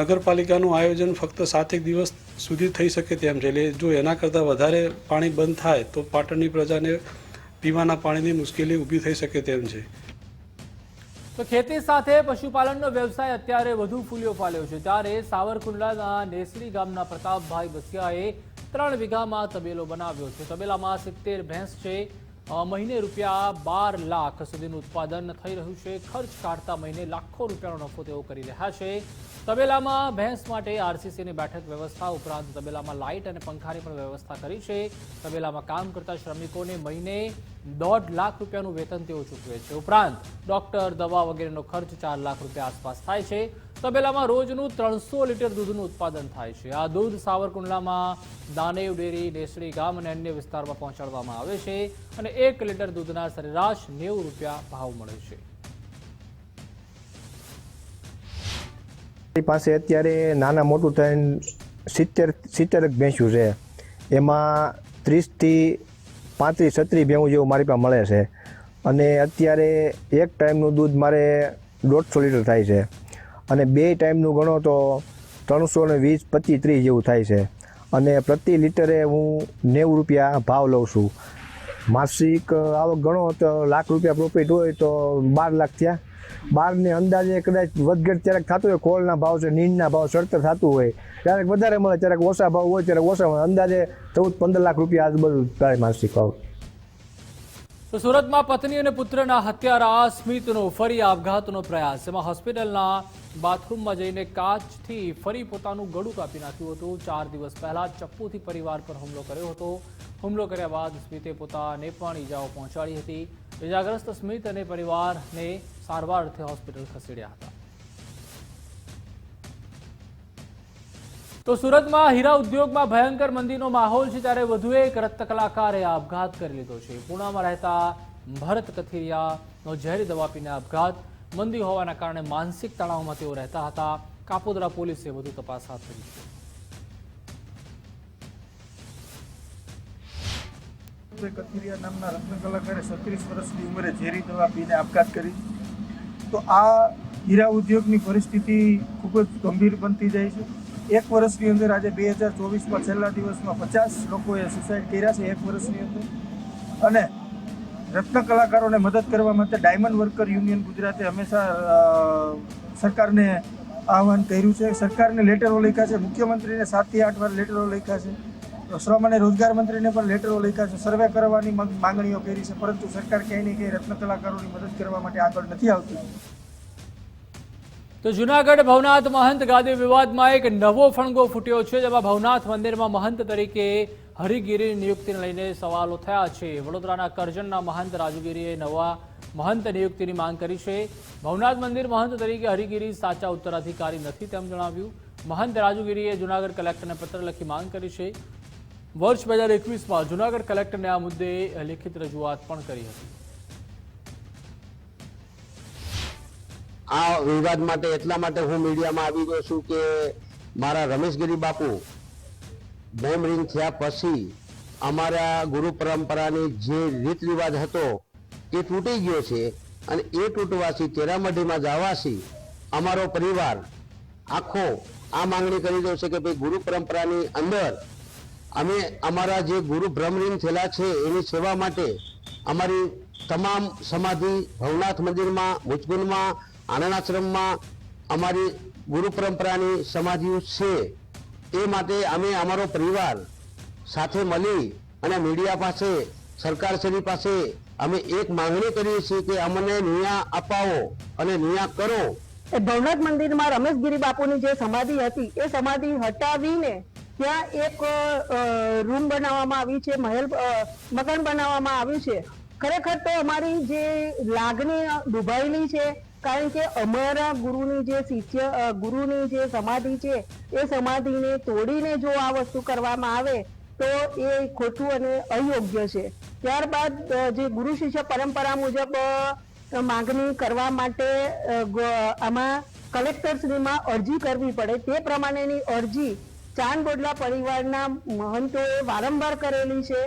નગરપાલિકાનું આયોજન ફક્ત 7 દિવસ સુધી થઈ શકે તેમ છે, એટલે જો એના કરતાં વધારે પાણી બંધ થાય તો પાટણની પ્રજાને પીવાના પાણીની મુશ્કેલી ઊભી થઈ શકે તેમ છે. તો ખેતી સાથે પશુપાલનનો વ્યવસાય અત્યારે વધુ ફૂલ્યો ફાલ્યો છે. ત્યારે સાવરકુંડલાના નેસડી ગામના પ્રતાપભાઈ બસિયાએ 3 વીઘામાં તબેલો બનાવ્યો છે. તબેલામાં 70 ભેંસ છે. મહિને રૂપિયા 12 લાખ સુધીનું ઉત્પાદન થઈ રહ્યું છે. ખર્ચ કાઢતા મહિને લાખો રૂપિયાનો નફો તેઓ કરી રહ્યા છે. તબેલામાં ભેંસ માટે આરસીસીની બેઠક વ્યવસ્થા ઉપરાંત તબેલામાં લાઇટ અને પંખાની પણ વ્યવસ્થા કરી છે. તબેલામાં કામ કરતા શ્રમિકોને મહિને 1.5 લાખ રૂપિયાનું વેતન તેઓ ચૂકવે છે. ઉપરાંત ડોક્ટર, દવા વગેરેનો ખર્ચ 4 લાખ રૂપિયા આસપાસ થાય છે. તબેલામાં રોજનું 300 લીટર દૂધનું ઉત્પાદન થાય છે. આ દૂધ સાવરકુંડલામાં દાનેવ ડેરી, નેસડી ગામ અને અન્ય વિસ્તારમાં પહોંચાડવામાં આવે છે અને 1 લીટર દૂધના સરેરાશ 90 રૂપિયા ભાવ મળે છે. પાસે અત્યારે નાના મોટું થઈને 70 ભેંસું છે. એમાં 30 થી 35 36 ભેંસું જેવું મારી પાસે મળે છે અને અત્યારે એક ટાઈમનું દૂધ મારે 150 લીટર થાય છે અને 2 ટાઈમનું ગણો તો 320, 25, 30 જેવું થાય છે અને પ્રતિ લીટરે હું 90 રૂપિયા ભાવ લઉં છું. માસિક આવક ગણો તો લાખ રૂપિયા પ્રોફિટ હોય તો 12 લાખ થયા. 12 ને અંદાજે કદાચ વધઘટ ક્યારેક થતું હોય, ખોળના ભાવ છે, નીંદના ભાવ સડતર થતું હોય, ક્યારેક વધારે મળે, ક્યારેક ઓછા ભાવ હોય, ક્યારેક ઓછા મળે. અંદાજે 14-15 લાખ રૂપિયા આજુબાજુ થાય માસિક ભાવ. તો સુરતમાં પત્ની અને પુત્રના હત્યારા સ્મિતનો ફરી આપઘાતનો પ્રયાસ. એમાં હોસ્પિટલના બાથરૂમમાં જઈને કાચથી ફરી પોતાનું ગળું કાપી નાખ્યું હતું. 4 દિવસ પહેલા ચપ્પુથી પરિવાર પર હુમલો કર્યો હતો. હુમલો કર્યા બાદ સ્મિતે પોતાને પણ ઈજાઓ પહોંચાડી હતી. ઇજાગ્રસ્ત સ્મિત અને પરિવારને સારવાર અર્થે હોસ્પિટલ ખસેડ્યા હતા. તો સુરતમાં હીરા ઉદ્યોગમાં ભયંકર મંદીનો માહોલ છે. ત્યારે વધુ એક રત્ન કલાકારે આપઘાત કરી લીધો છે. પૂનામાં રહેતા ભરત કથિરિયાનો ઝેરી દવા પીને આપઘાત. મંદી હોવાના કારણે માનસિક તણાવમાં તેઓ રહેતા હતા. કાપોદ્રા પોલીસે વધુ તપાસ હાથ ધરી છે. કથિરિયા નામના રત્ન કલાકારે 36 વર્ષની ઉંમરે ઝેરી દવા પીને આપઘાત કરી. તો આ હીરા ઉદ્યોગની પરિસ્થિતિ ખૂબ જ ગંભીર બનતી જાય છે. 1 વર્ષની અંદર આજે 2024માં છેલ્લા દિવસમાં 50 લોકોએ સુસાઇડ કર્યા છે 1 વર્ષની અંદર. અને રત્ન કલાકારોને મદદ કરવા માટે ડાયમંડ વર્કર યુનિયન ગુજરાતે હંમેશા સરકારને આહવાન કર્યું છે. સરકારને લેટરો લખ્યા છે. મુખ્યમંત્રીને 7 થી 8 વાર લેટરો લખ્યા છે. શ્રમ અને રોજગાર મંત્રીને પણ લેટરો લખ્યા છે. સર્વે કરવાની માંગણીઓ કરી છે. પરંતુ સરકાર ક્યાંય ને ક્યાંય રત્ન કલાકારોની મદદ કરવા માટે આગળ નથી આવતી. તો જૂનાગઢ ભવનાથ મહંત ગાદી વિવાદમાં એક નવો ફણગો ફૂટ્યો છે. જેમાં ભવનાથ મંદિરમાં મહંત તરીકે હરિગીરી નિયુક્તિને લઈને સવાલો થયા છે. વડોદરાના કરજણના મહંત રાજુગીરીએ નવા મહંત નિયુક્તિની માંગ કરી છે. ભવનાથ મંદિર મહંત તરીકે હરિગીરી સાચા ઉત્તરાધિકારી નથી તેમ જણાવ્યું. મહંત રાજુગીરીએ જૂનાગઢ કલેક્ટરને પત્ર લખી માંગ કરી છે. વર્ષ 2021માં જૂનાગઢ કલેક્ટરને આ મુદ્દે લિખિત રજૂઆત પણ કરી હતી. આ વિવાદ માટે એટલા માટે હું મીડિયામાં આવી ગયો છું કે મારા રમેશગીરી બાપુ બોમ્બ રિંગ થયા પછી અમારા ગુરુ પરંપરાની જે રીત રિવાજ હતો એ તૂટી ગયો છે અને એ તૂટવાથી તેરામઢીમાં જવાથી અમારો પરિવાર આખો આ માંગણી કરી રહ્યો છે કે ભાઈ ગુરુ પરંપરાની અંદર અમે અમારા જે ગુરુ બ્રહ્મલીન થયેલા છે એની સેવા માટે અમારી તમામ સમાધિ ભવનાથ મંદિરમાં, મુચકુંડમાં, આનંદ આશ્રમમાં અમારી ગુરુ પરંપરાની સમાધિઓ છે. એ માટે અમે અમારો પરિવાર સાથે મળી અને મીડિયા પાસે, સરકારશ્રી પાસે અમે એક માંગણી કરીએ છીએ કે અમને ન્યાય અપાવો અને ન્યાય કરો. એ ભવનાથ મંદિરમાં રમેશગીરી બાપુની જે સમાધિ હતી એ સમાધિ હટાવીને ત્યાં એક રૂમ બનાવવામાં આવી છે, મકાન બનાવવામાં આવ્યું છે. ખરેખર તો અમારી જે લાગણી દુભાયેલી છે, કારણ કે અમારા ગુરુની જે સમાધિ છે એ સમાધિને તોડીને જો આ વસ્તુ કરવામાં આવે તો એ ખોટું અને અયોગ્ય છે. ત્યારબાદ જે ગુરુ શિષ્ય પરંપરા મુજબ માંગણી કરવા માટે આમાં કલેક્ટરશ્રીમાં અરજી કરવી પડે. તે પ્રમાણેની અરજી ચાંદબોડલા પરિવારના મહંતોએ વારંવાર કરેલી છે.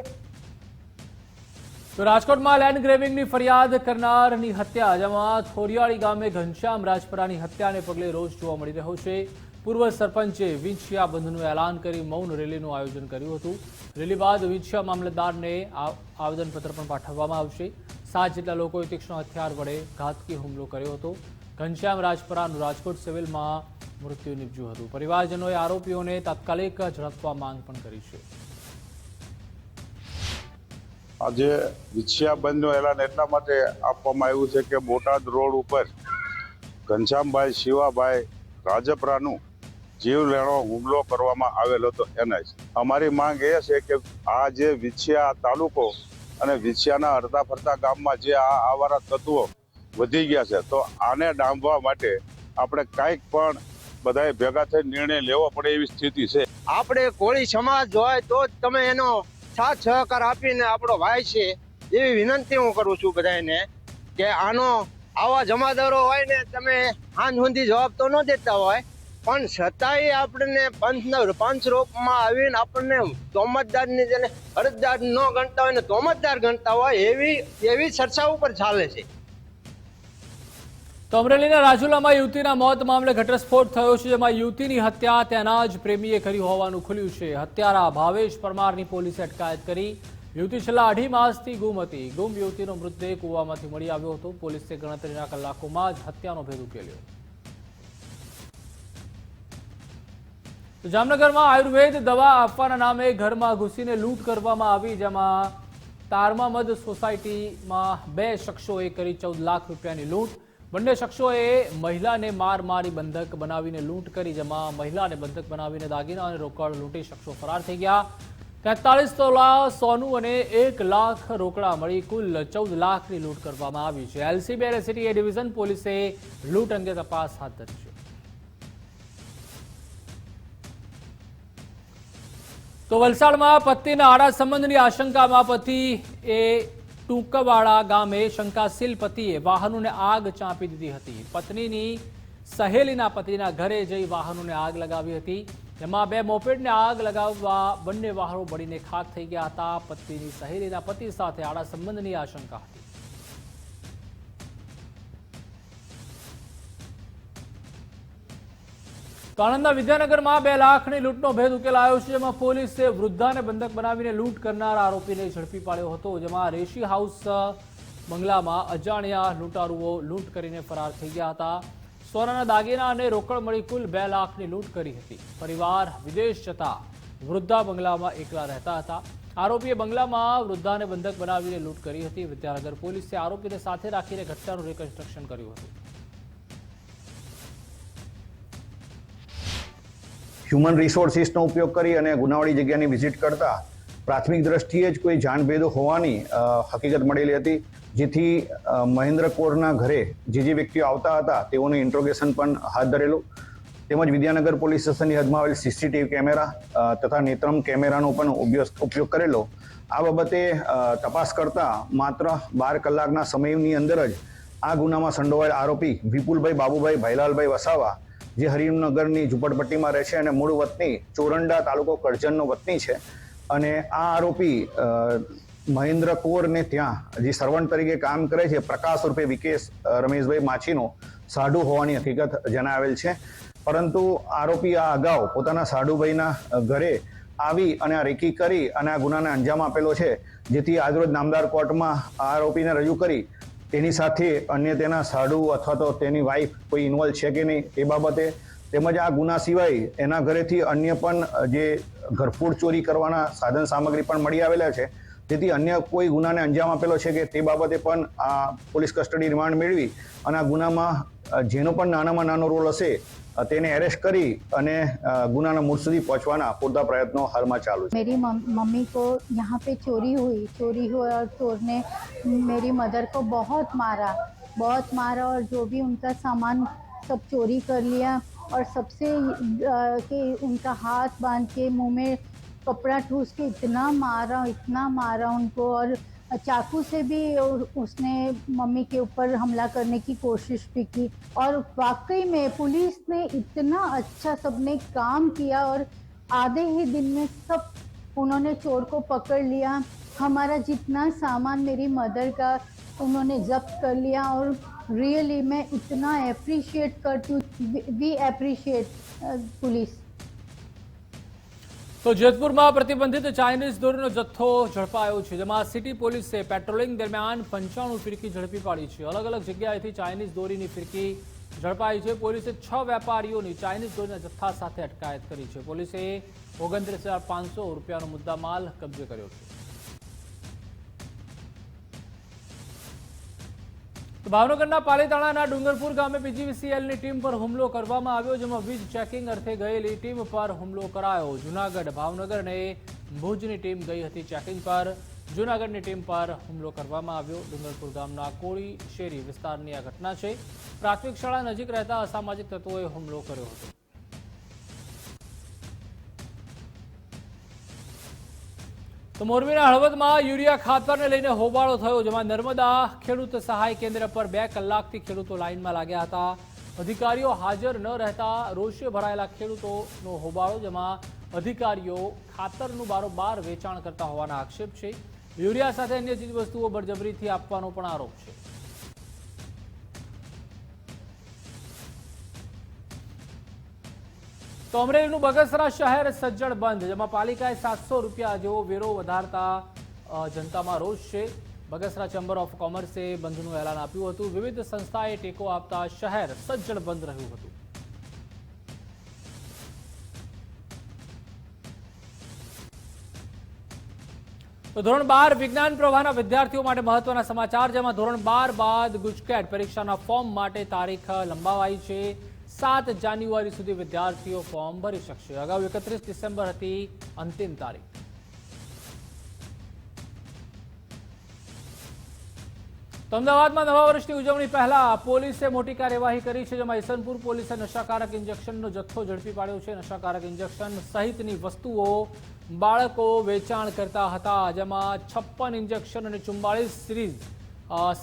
તો રાજકોટમાં લેન્ડ ગ્રેબિંગની ફરિયાદ કરનારની હત્યા, જેમાં થોરિયાળી ગામે ઘનશ્યામ રાજપરાની હત્યાને પગલે રોષ જોવા મળી રહ્યો છે. પૂર્વ સરપંચે વિંછિયા બંધનું એલાન કરી મૌન રેલીનું આયોજન કર્યું હતું. રેલી બાદ વિંછિયા મામલતદારને આવેદનપત્ર પણ પાઠવવામાં આવશે. 7 જેટલા લોકોએ તીક્ષ્ણ હથિયાર વડે ઘાતકી હુમલો કર્યો હતો. ઘનશ્યામ રાજપરાનું રાજકોટ સિવિલમાં મૃત્યુ નીપજ્યું હતું. પરિવારજનોએ આરોપીઓને તાત્કાલિક ઝડપવા માંગ પણ કરી છે. આજે વિંછિયા બંધનું એલાન એટલા માટે આપવામાં આવ્યું છે કે બોટાદ રોડ ઉપર ઘનશ્યામભાઈ શિવાભાઈ રાજપરાનું જીવલેણો હુમલો કરવામાં આવેલો હતો. એને જ અમારી માંગ એ છે કે આ જે વિંછિયા તાલુકો અને વિંછિયાના અડધા ફરતા ગામમાં જે આ આવારા તત્વો વધી ગયા છે, તો આને ડામવા માટે આપણે કાંઈક પણ બધાએ ભેગા થઈ નિર્ણય લેવો પડે એવી સ્થિતિ છે. આપણે કોળી સમાજ હોય તો જ તમે એનો સાથ સહકાર આપીને આપણો ભાઈ છે એવી વિનંતી હું કરું છું બધાને કે આવા જમાદારો હોય ને તમે આજ સુધી જવાબ તો ન દેતા હોય, પણ છતાંય આપણને પંચ રૂપમાં આવીને આપણને તોમતદારની જેને અરજદાર ન ગણતા હોય ને તોમતદાર ગણતા હોય એવી ચર્ચા ઉપર ચાલે છે. તો અમરેલીના રાજુલામાં યુવતીના મોત મામલે ઘટસ્ફોટ થયો છે, જેમાં યુવતીની હત્યા તેના જ પ્રેમીએ કરી હોવાનું ખુલ્યું છે. હત્યારા ભાવેશ પરમારની પોલીસે અટકાયત કરી. યુવતી છેલ્લા 2.5 માસથી ગુમ હતી. ગુમ યુવતીનો મૃતદેહ કૂવામાંથી મળી આવ્યો હતો. પોલીસે ગણતરીના કલાકોમાં જ હત્યાનો ભેદ ઉકેલ્યો. તો જામનગરમાં આયુર્વેદ દવા આપવાના નામે ઘરમાં ઘૂસીને લૂંટ કરવામાં આવી, જેમાં તારમામદ સોસાયટીમાં 2 શખ્સોએ કરી 14 લાખ રૂપિયાની લૂંટ. બંને શખ્સોએ મહિલાને મારી બંધક બનાવીને લૂંટ કરી, જેમાં મહિલાને બંધક બનાવીને દાગીના અને રોકડ લૂંટી શખ્સો ફરાર થઈ ગયા. 43 તોલા સોનું અને 1 લાખ રોકડા મળી કુલ 14 લાખની લૂંટ કરવામાં આવી છે. એલસીબી અને સિટી એ ડિવિઝન પોલીસે લૂંટ અંગે તપાસ હાથ ધરી છે. તો વલસાડમાં પતિના આડા સંબંધની આશંકામાં પતિ એ ટૂંકવાડા ગામે શંકાશીલ પતિએ વાહનોને આગ ચાંપી દીધી હતી. પત્નીની સહેલીના પતિના ઘરે જઈ વાહનોને આગ લગાવી હતી, જેમાં 2 મોપેડને આગ લગાવવા બંને વાહનો બળીને ખાક થઈ ગયા હતા. પત્નીની સહેલીના પતિ સાથે આડા સંબંધની આશંકા હતી. તો આણંદના વિદ્યાનગરમાં 2 લાખની લૂંટનો ભેદ ઉકેલાયો છે, જેમાં પોલીસે વૃદ્ધાને બંધક બનાવીને લૂંટ કરનાર આરોપીને ઝડપી પાડ્યો હતો. જેમાં રેશી હાઉસ બંગલામાં અજાણ્યા લૂંટારુઓ લૂંટ કરીને ફરાર થઈ ગયા હતા. સોનાના દાગીના અને રોકડ મળી કુલ 2 લાખની લૂંટ કરી હતી. પરિવાર વિદેશ જતા વૃદ્ધા બંગલામાં એકલા રહેતા હતા. આરોપીએ બંગલામાં વૃદ્ધાને બંધક બનાવીને લૂંટ કરી હતી. વિદ્યાનગર પોલીસે આરોપીને સાથે રાખીને ઘટનાનું રિકન્સ્ટ્રક્શન કર્યું હતું. હ્યુમન રિસોર્સિસનો ઉપયોગ કરી અને ગુનાવાળી જગ્યાની વિઝિટ કરતા પ્રાથમિક દ્રષ્ટિએ જ કોઈ જાણભેદો હોવાની હકીકત મળેલી હતી, જેથી મહેન્દ્ર કોરના ઘરે જે વ્યક્તિઓ આવતા હતા તેઓનું ઇન્ટ્રોગેશન પણ હાથ ધરેલું. તેમજ વિદ્યાનગર પોલીસ સ્ટેશનની હદમાં આવેલ સીસીટીવી કેમેરા તથા નેત્રમ કેમેરાનો પણ ઉપયોગ કરેલો. આ બાબતે તપાસ કરતા માત્ર 12 કલાકના સમયની અંદર જ આ ગુનામાં સંડોવાયેલ આરોપી વિપુલભાઈ બાબુભાઈ ભાઈલાલભાઈ વસાવા, જે હરિમનગરની ઝુંપડપટ્ટીમાં રહે છે અને મૂળ વતની ચોરંડા તાલુકો કરજણનો વતની છે. અને આ આરોપી મહેન્દ્ર કોરને ત્યાં જે સર્વન્ટ તરીકે કામ કરે છે પ્રકાશ રૂપે વિકેશ રમેશભાઈ માછીનો સાઢુ હોવાની હકીકત જણાવેલ છે. પરંતુ આરોપી આ અગાઉ પોતાના સાઢુભાઈના ઘરે આવી અને આ રેકી કરી અને આ ગુનાને અંજામ આપેલો છે, જેથી આજરોજ નામદાર કોર્ટમાં આ આરોપીને રજૂ કરી તેની સાથે અન્ય તેના સાઢુ અથવા તો તેની વાઈફ કોઈ ઇન્વોલ્વ છે કે નહીં એ બાબતે, તેમજ આ ગુના સિવાય એના ઘરેથી અન્ય પણ જે ઘરફોડ ચોરી કરવાના સાધન સામગ્રી પણ મળી આવેલા છે, જેથી અન્ય કોઈ ગુનાને અંજામ આપેલો છે કે તે બાબતે પણ આ પોલીસ કસ્ટડી રિમાન્ડ મેળવી અને આ ગુનામાં જેનો પણ નાનામાં નાનો રોલ હશે તેને એરેસ્ટ કરી અને ગુનાના મૂળ સુધી પહોંચવાના પૂરતા પ્રયત્નો હાલમાં ચાલુ છે. मेरी मम्मी को यहाँ पे चोरी हुई और चोर ने मेरी मदर को बहुत मारा और जो भी उनका सामान सब चोरी कर लिया और सबसे कि उनका हाथ बांध के मुंह में कपड़ा ठूस के इतना मारा उनको और चाकू से भी उसने मम्मी के ऊपर हमला करने की कोशिश भी की. और वाकई में पुलिस ने इतना अच्छा सबने काम किया और आधे ही दिन में सब उन्होंने चोर को पकड़ लिया. हमारा जितना सामान मेरी मदर का उन्होंने जब्त कर लिया और रियली मैं इतना एप्रिशिएट करती हूँ. We appreciate police. તો જેતપુરમાં પ્રતિબંધિત ચાઇનીઝ દોરીનો જથ્થો ઝડપાયો છે, જેમાં સિટી પોલીસે પેટ્રોલિંગ દરમિયાન 95 ફિરકી ઝડપી પાડી છે. અલગ અલગ જગ્યાએથી ચાઇનીઝ દોરીની ફિરકી ઝડપાઈ છે. પોલીસે 6 વેપારીઓની ચાઇનીઝ દોરીના જથ્થા સાથે અટકાયત કરી છે. પોલીસે 29,500 રૂપિયાનો મુદ્દામાલ કબજે કર્યો છે. ભાવનગરના પાલીતાણાના ડુંગરપુર ગામે પીજીવીસીએલની ટીમ પર હુમલો કરવામાં આવ્યો, જેમાં વીજ ચેકિંગ અર્થે ગયેલી ટીમ પર હુમલો કરાયો. જૂનાગઢ, ભાવનગર અને ભુજની ટીમ ગઈ હતી ચેકિંગ પર. જૂનાગઢની ટીમ પર હુમલો કરવામાં આવ્યો. ડુંગરપુર ગામના કોળી શેરી વિસ્તારની આ ઘટના છે. પ્રાથમિક શાળા નજીક રહેતા અસામાજિક તત્વોએ હુમલો કર્યો હતો. તો મોરબીના હળવદમાં યુરિયા ખાતરને લઈને હોબાળો થયો, જેમાં નર્મદા ખેડૂત સહાય કેન્દ્ર પર 2 કલાકથી ખેડૂતો લાઇનમાં લાગ્યા હતા. અધિકારીઓ હાજર ન રહેતા રોષે ભરાયેલા ખેડૂતોનો હોબાળો, જેમાં અધિકારીઓ ખાતરનું બારોબાર વેચાણ કરતા હોવાના આક્ષેપ છે. યુરિયા સાથે અન્ય ચીજવસ્તુઓ બળજબરીથી આપવાનો પણ આરોપ છે. તો અમરેલીનું બગસરા શહેર સજ્જડ બંધ, જેમાં પાલિકાએ 700 રૂપિયા જેવો વેરો વધારતા જનતામાં રોષ છે. બગસરા ચેમ્બર ઓફ કોમર્સે બંધનું એલાન આપ્યું હતું. વિવિધ સંસ્થાએ ટેકો આપતા શહેર સજ્જડ બંધ રહ્યું હતું. તો ધોરણ 12 વિજ્ઞાન પ્રવાહના વિદ્યાર્થીઓ માટે મહત્વના સમાચાર, જેમાં ધોરણ 12 બાદ ગુજકેટ પરીક્ષાના ફોર્મ માટે તારીખ લંબાવાઈ છે. 7 જાન્યુઆરી સુધી વિદ્યાર્થીઓ ફોર્મ ભરી શકશે. અગાઉ 31 ડિસેમ્બર હતી અંતિમ તારીખ. તો અમદાવાદમાં નવા વર્ષની ઉજવણી પહેલા પોલીસે મોટી કાર્યવાહી કરી છે, જેમાં ઈસનપુર પોલીસે નશાકારક ઇન્જેક્શનનો જથ્થો ઝડપી પાડ્યો છે. નશાકારક ઇન્જેક્શન સહિતની વસ્તુઓ બાળકો વેચાણ કરતા હતા, જેમાં 56 ઇન્જેક્શન અને 44 સિરીઝ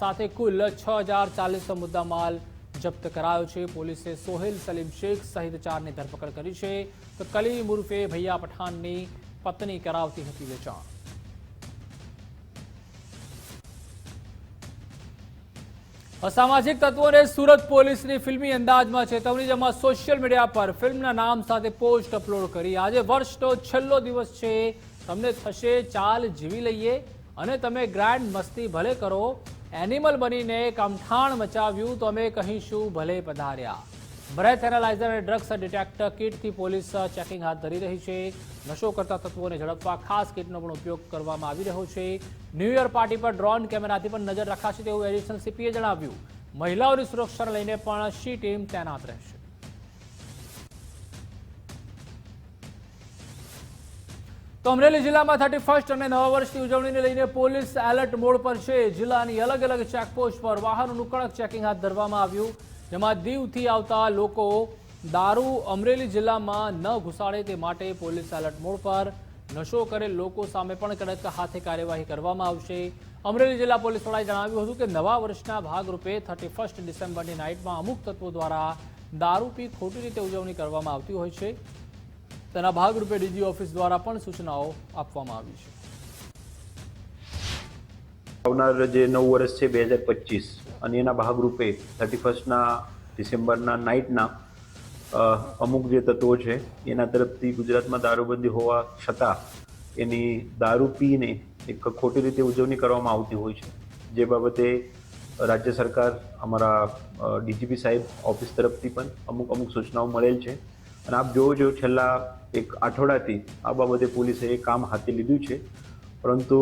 સાથે કુલ 6040 મુદ્દામાલ જપ્ત કરાયો છે. પોલીસે સોહેલ સલીમ શેખ સહિત 4ની ધરપકડ કરી છે. તો કલીમ ઉર્ફે ભૈયા પઠાણની પત્ની કરાવતી હતી વેચાણ. અસામાજિક તત્વોને સુરત પોલીસની ફિલ્મી અંદાજમાં ચેતવણી, જેમાં સોશિયલ મીડિયા પર ફિલ્મના નામ સાથે પોસ્ટ અપલોડ કરી. આજે વર્ષનો છેલ્લો દિવસ છે, તમને થશે ચાલ જીવી લઈએ અને તમે ગ્રાન્ડ મસ્તી ભલે કરો. એનિમલ બનીને કમઠાણ મચાવ્યું તો અમે કહીશું ભલે પધાર્યા. બ્રેથ એનાલાઇઝર અને ડ્રગ્સ ડિટેક્ટર કિટથી પોલીસ ચેકિંગ હાથ ધરી રહી છે. નશો કરતા તત્વોને ઝડપવા ખાસ કિટનો પણ ઉપયોગ કરવામાં આવી રહ્યો છે. ન્યૂ યર પાર્ટી પર ડ્રોન કેમેરાથી પણ નજર રખાશે તેવું એડિશનલ સીપીએ જણાવ્યું. મહિલાઓની સુરક્ષાને લઈને પણ શી ટીમ તૈનાત રહેશે. તો અમરેલી જિલ્લામાં 31st અને નવા વર્ષની ઉજવણીને લઈને પોલીસ એલર્ટ મોડ પર છે. જિલ્લાની અલગ અલગ ચેકપોસ્ટ પર વાહનોનું કડક ચેકિંગ હાથ ધરવામાં આવ્યું, જેમાં દીવથી આવતા લોકો દારૂ અમરેલી જિલ્લામાં ન ઘુસાડે તે માટે પોલીસ એલર્ટ મોડ પર. નશો કરેલ લોકો સામે પણ કડક હાથે કાર્યવાહી કરવામાં આવશે. અમરેલી જિલ્લા પોલીસ વડાએ જણાવ્યું હતું કે નવા વર્ષના ભાગરૂપે 31 ડિસેમ્બરની નાઇટમાં અમુક તત્વો દ્વારા દારૂ પી ખોટી રીતે ઉજવણી કરવામાં આવતી હોય છે. તેના ભાગરૂપે ડીજી ઓફિસ દ્વારા પણ સૂચનાઓ આપવામાં આવી છે. આવનાર જે નવું વર્ષ છે 2025 અને એના ભાગરૂપે 31 ડિસેમ્બરના નાઇટના અમુક જે તત્વો છે એના તરફથી ગુજરાતમાં દારૂબંધી હોવા છતાં એની દારૂ પીને એક ખોટી રીતે ઉજવણી કરવામાં આવતી હોય છે. જે બાબતે રાજ્ય સરકાર અમારા ડીજીપી સાહેબ ઓફિસ તરફથી પણ અમુક સૂચનાઓ મળેલ છે અને આપ જોવો છો છેલ્લા એક અઠવાડિયાથી આ બાબતે પોલીસે એ કામ હાથે લીધું છે. પરંતુ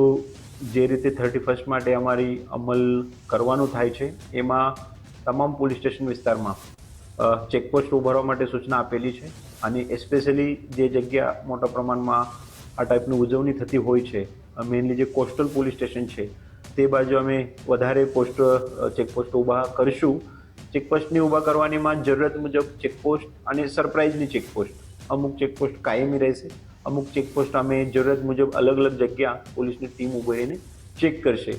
જે રીતે 31 માટે અમારી અમલ કરવાનું થાય છે એમાં તમામ પોલીસ સ્ટેશન વિસ્તારમાં ચેકપોસ્ટ ઉભારવા માટે સૂચના આપેલી છે અને સ્પેશિયલી જે જગ્યા મોટા પ્રમાણમાં આ ટાઈપની ઉજવણી થતી હોય છે, મેઇનલી જે કોસ્ટલ પોલીસ સ્ટેશન છે તે બાજુ અમે વધારે ચેકપોસ્ટ ઊભા કરીશું. ચેકપોસ્ટની ઊભા કરવાનીમાં જરૂરત મુજબ ચેકપોસ્ટ અને સરપ્રાઇઝની ચેકપોસ્ટ, અમુક ચેકપોસ્ટ કાયમી રહેશે, અમુક ચેકપોસ્ટ અમે જરૂરત મુજબ અલગ અલગ જગ્યા પોલીસની ટીમ ઉભરીને ચેક કરશે.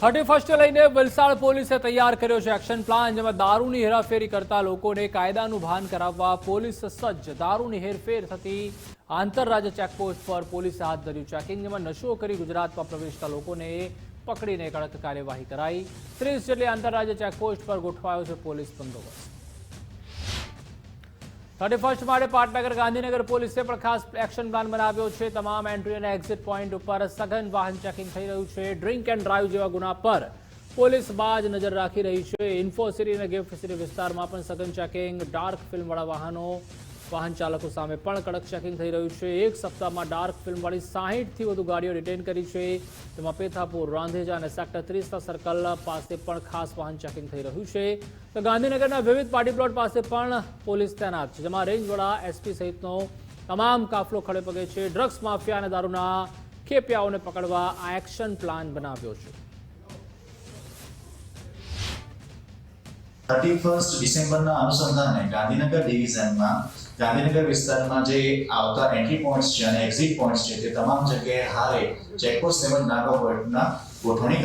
31 લઈને વલસાડ પોલીસે તૈયાર કર્યો છે એક્શન પ્લાન, જેમાં દારૂની હેરાફેરી કરતા લોકોને કાયદાનું ભાન કરાવવા પોલીસ સજ્જ. દારૂની હેરફેર થતી આંતરરાજ્ય ચેકપોસ્ટ પર પોલીસે હાથ ધર્યું ચેકિંગ, જેમાં નશો કરી ગુજરાતમાં પ્રવેશતા લોકોને પકડીને કડક કાર્યવાહી કરાઈ. 30 જેટલી આંતરરાજ્ય ચેકપોસ્ટ પર ગોઠવાયો છે પોલીસ બંદોબસ્ત. 31 માટે પાટનગર ગાંધીનગર પોલીસે પણ ખાસ એક્શન પ્લાન બનાવ્યો છે. તમામ એન્ટ્રી અને એક્ઝિટ પોઈન્ટ ઉપર સઘન વાહન ચેકિંગ થઈ રહ્યું છે. ડ્રિંક એન્ડ ડ્રાઈવ જેવા ગુના પર પોલીસ બાજ નજર રાખી રહી છે. ઇન્ફોસિટી અને ગિફ્ટ સિટી વિસ્તારમાં પણ સઘન ચેકિંગ. ડાર્ક ફિલ્મવાળા વાહન ચાલકો સામે પણ કડક ચેકિંગ થઈ રહ્યું છે. એક સપ્તાહમાં ડાર્ક ફિલ્મવાળી 60થી વધુ ગાડીઓ ડિટેન કરી છે. તેમાં પેથાપુર, રાંધેજા અને સેક્ટર 30 સર્કલ પાસે પણ ખાસ વાહન ચેકિંગ થઈ રહ્યું છે. તો ગાંધીનગરના વિવિધ પાર્ટી પ્લોટ પાસે પણ પોલીસ તૈનાત છે, જેમાં રેન્જવાળા, એસપી સહિતનો તમામ કાફલો ખડે પગે છે. ડ્રગ્સ માફિયા અને દારૂના ખેપિયાઓને પકડવા આ એક્શન પ્લાન બનાવ્યો છે. 31 ડિસેમ્બરના અનુસંધાને ગાંધીનગર ડિવિઝનમાં ગાંધીનગર વિસ્તારમાં જે આવતા એન્ટ્રી પોઈન્ટ્સ છે અને એક્ઝિટ પોઈન્ટ્સ છે તે તમામ જગ્યાએ હારે ચેકપોસ્ટ તેમજ નાકા પોઈન્ટના ગોઠવણી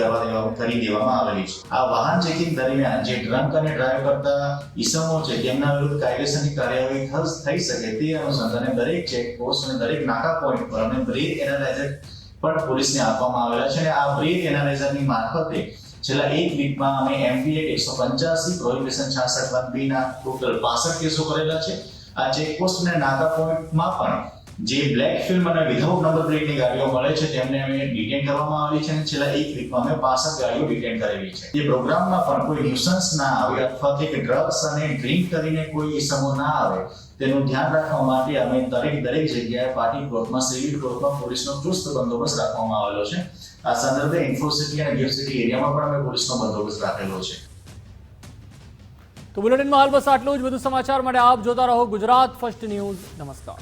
કરી દેવામાં આવેલી છે. આ વાહન ચેકિંગ દરમિયાન જે ડ્રંક અને ડ્રાઈવ કરતા ઈસમો છે તેમના વિરુદ્ધ કાયદેસરની કાર્યવાહી થઈ શકે તે અનુસંધાને દરેક ચેકપોસ્ટ અને દરેક નાકા પોઈન્ટ પર અમે બ્રેથ એનાલાઇઝર પણ પોલીસને આપવામાં આવેલા છે અને આ બ્રેથ એનાલાઇઝરની મારફતે છેલ્લા એક વીકમાં અમે એમપી 185 પ્રોહિબિશન 66(1)B ના ટોટલ 65 કેસો કરેલા છે. આ ચેકપોસ્ટ અને નાકા પોઈન્ટમાં પણ જે બ્લેક ફિલ્મ અને વિધાઉટ નંબર પ્લેટની ગાડીઓ મળે છે તેમને અમે ડિટેન કરવામાં આવી છે અને છેલ્લા એક વીકમાં અમે 65 ગાડીઓ ડિટેન કરેલી છે. એ પ્રોગ્રામમાં પણ કોઈ ન્યુસન્સ ના આવે અથવા કે ડ્રગ્સ અને ડ્રિંક કરીને કોઈ ઇસમો ના આવે તેનું ધ્યાન રાખવા માટે અમે દરેક જગ્યાએ પાર્ટી પ્લોટમાં, સિવિલ પ્લોટમાં પોલીસનો ચુસ્ત બંદોબસ્ત રાખવામાં આવેલો છે. આ સંદર્ભે ઇન્ફોસિટી અને ગિફ્ટ સિટી એરિયામાં પણ અમે પોલીસનો બંદોબસ્ત રાખેલો છે. તો બુલેટિનમાં હાલ બસ આટલું જ. વધુ સમાચાર માટે આપ જોતા રહો ગુજરાત ફર્સ્ટ ન્યૂઝ. નમસ્કાર.